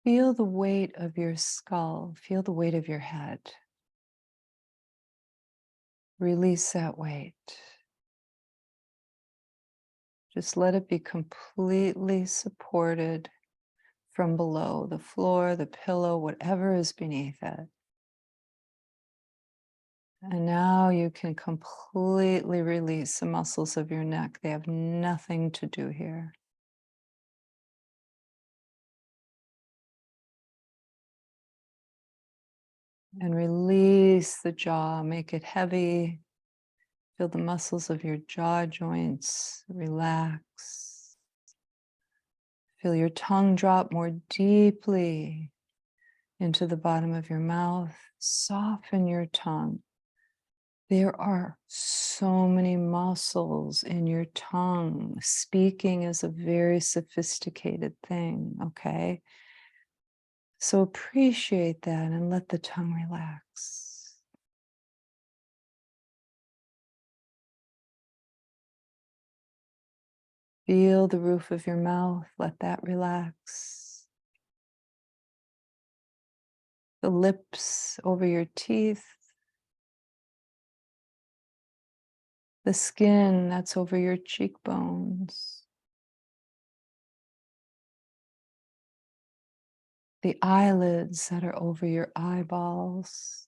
Feel the weight of your skull. Feel the weight of your head. Release that weight. Just let it be completely supported from below, the floor, the pillow, whatever is beneath it. And now you can completely release the muscles of your neck. They have nothing to do here. And release the jaw, make it heavy. Feel the muscles of your jaw joints relax. Feel your tongue drop more deeply into the bottom of your mouth. Soften your tongue. There are so many muscles in your tongue. Speaking is a very sophisticated thing, okay? So appreciate that and let the tongue relax. Feel the roof of your mouth, let that relax. The lips over your teeth.
the skin that's over your cheekbones, the eyelids that are over your eyeballs,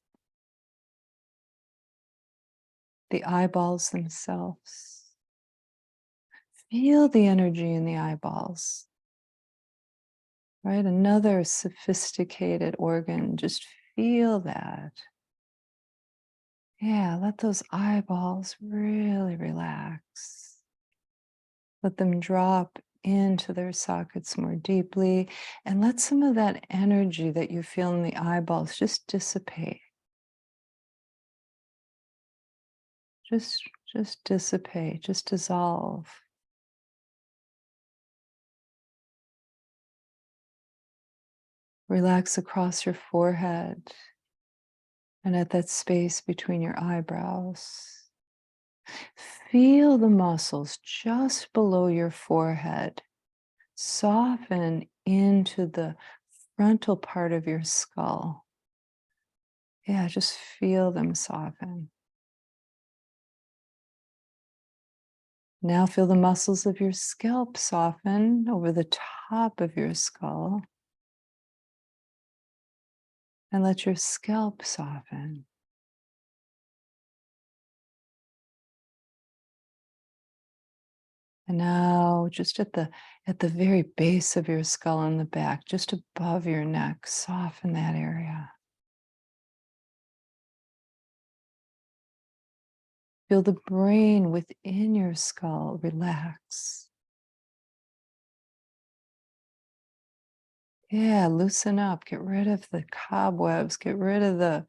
the eyeballs themselves. Feel the energy in the eyeballs, right? Another sophisticated organ. Just feel that. Yeah, let those eyeballs really relax. Let them drop into their sockets more deeply, and let some of that energy that you feel in the eyeballs just dissipate. Just, just dissipate, just dissolve. Relax across your forehead and at that space between your eyebrows. Feel the muscles just below your forehead soften into the frontal part of your skull. Yeah, just feel them soften. Now feel the muscles of your scalp soften over the top of your skull. And let your scalp soften. And now just at the very base of your skull in the back, just above your neck, soften that area. Feel the brain within your skull relax. Yeah, loosen up, get rid of the cobwebs, get rid of the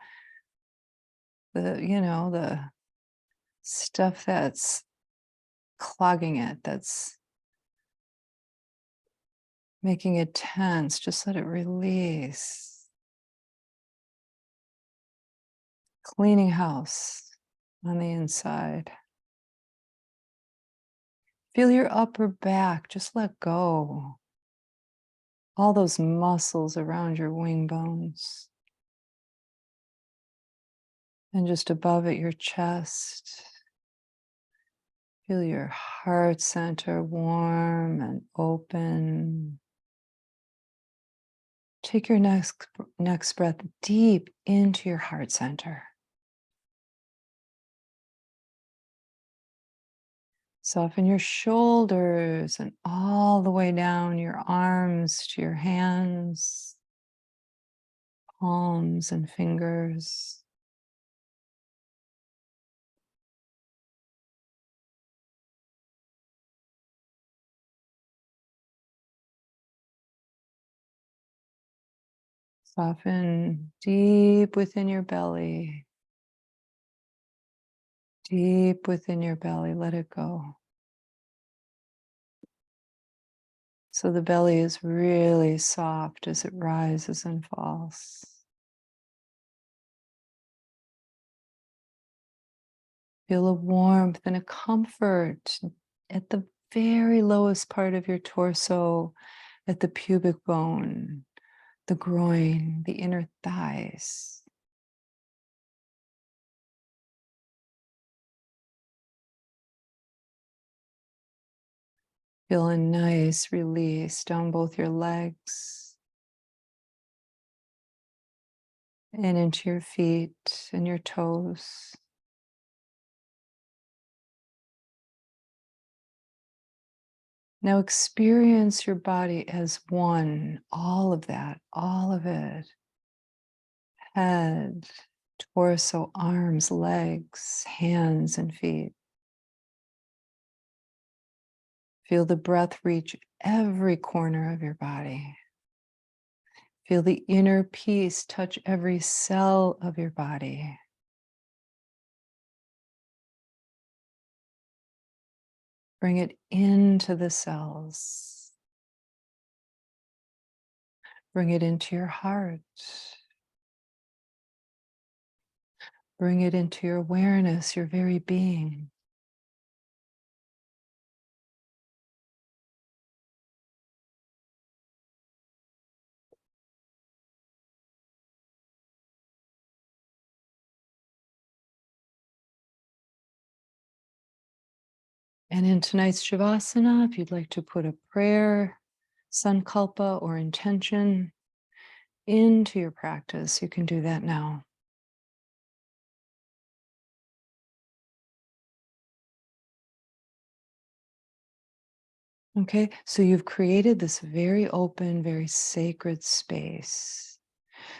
stuff that's clogging it, that's making it tense. Just let it release. Cleaning house on the inside. Feel your upper back, just let go. All those muscles around your wing bones. And just above it, your chest. Feel your heart center warm and open. Take your next breath deep into your heart center. Soften your shoulders and all the way down your arms to your hands, palms and fingers. Soften deep within your belly. Deep within your belly, let it go. So the belly is really soft as it rises and falls. Feel a warmth and a comfort at the very lowest part of your torso, at the pubic bone, the groin, the inner thighs. Feel a nice release down both your legs and into your feet and your toes. Now experience your body as one, all of that, all of it. Head, torso, arms, legs, hands, and feet. Feel the breath reach every corner of your body. Feel the inner peace touch every cell of your body. Bring it into the cells. Bring it into your heart. Bring it into your awareness, your very being. And in tonight's Shavasana, if you'd like to put a prayer, sankalpa, or intention into your practice, you can do that now. Okay, so you've created this very open, very sacred space.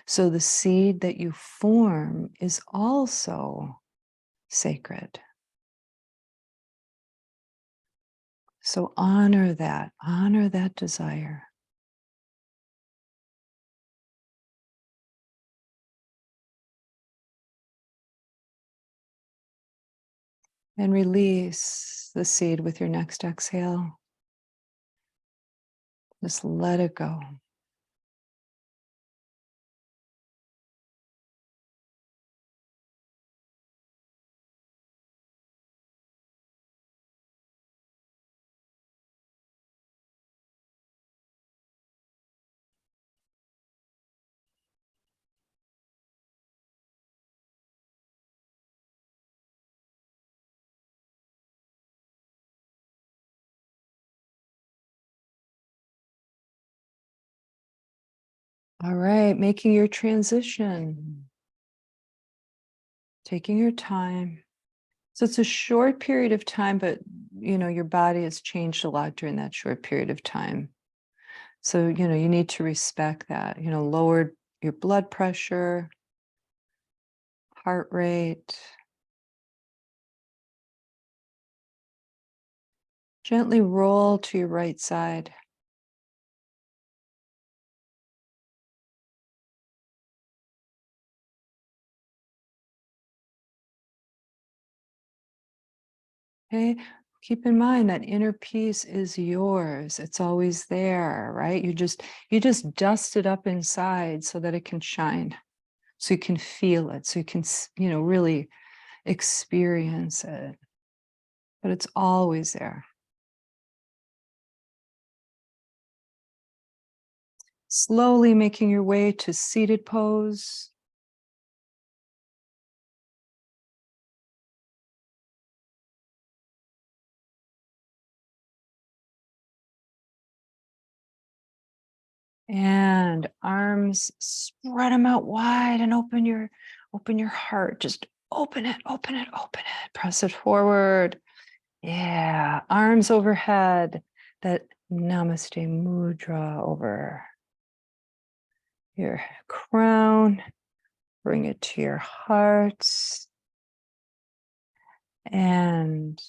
So the seed that you form is also sacred. So honor that desire. And release the seed with your next exhale. Just let it go. All right, making your transition. Taking your time. So it's a short period of time, but your body has changed a lot during that short period of time. So, you need to respect that, lower your blood pressure, heart rate. Gently roll to your right side. Okay, keep in mind that inner peace is yours. It's always there, right? You just dust it up inside so that it can shine, so you can feel it, so you can, really experience it. But it's always there. Slowly making your way to seated pose. And arms, spread them out wide and open your heart. Just open it, open it, open it. Press it forward. Yeah, arms overhead. That namaste mudra over your crown. Bring it to your heart. And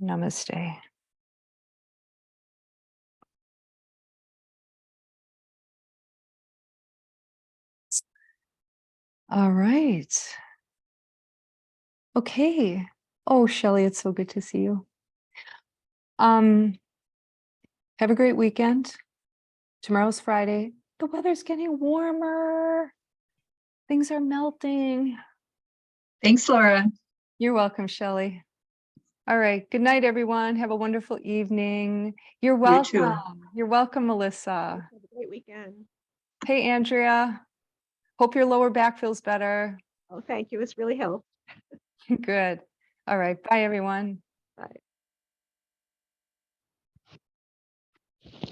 namaste. All right. Okay. Oh, Shelley, it's so good to see you. Have a great weekend. Tomorrow's Friday. The weather's getting warmer. Things are melting.
Thanks, Laura.
You're welcome, Shelley. All right. Good night, everyone. Have a wonderful evening. You're welcome.
too.
You're welcome, Melissa.
Have a great weekend.
Hey, Andrea. Hope your lower back feels better.
Oh, thank you. It's really helped.
Good. All right. Bye, everyone.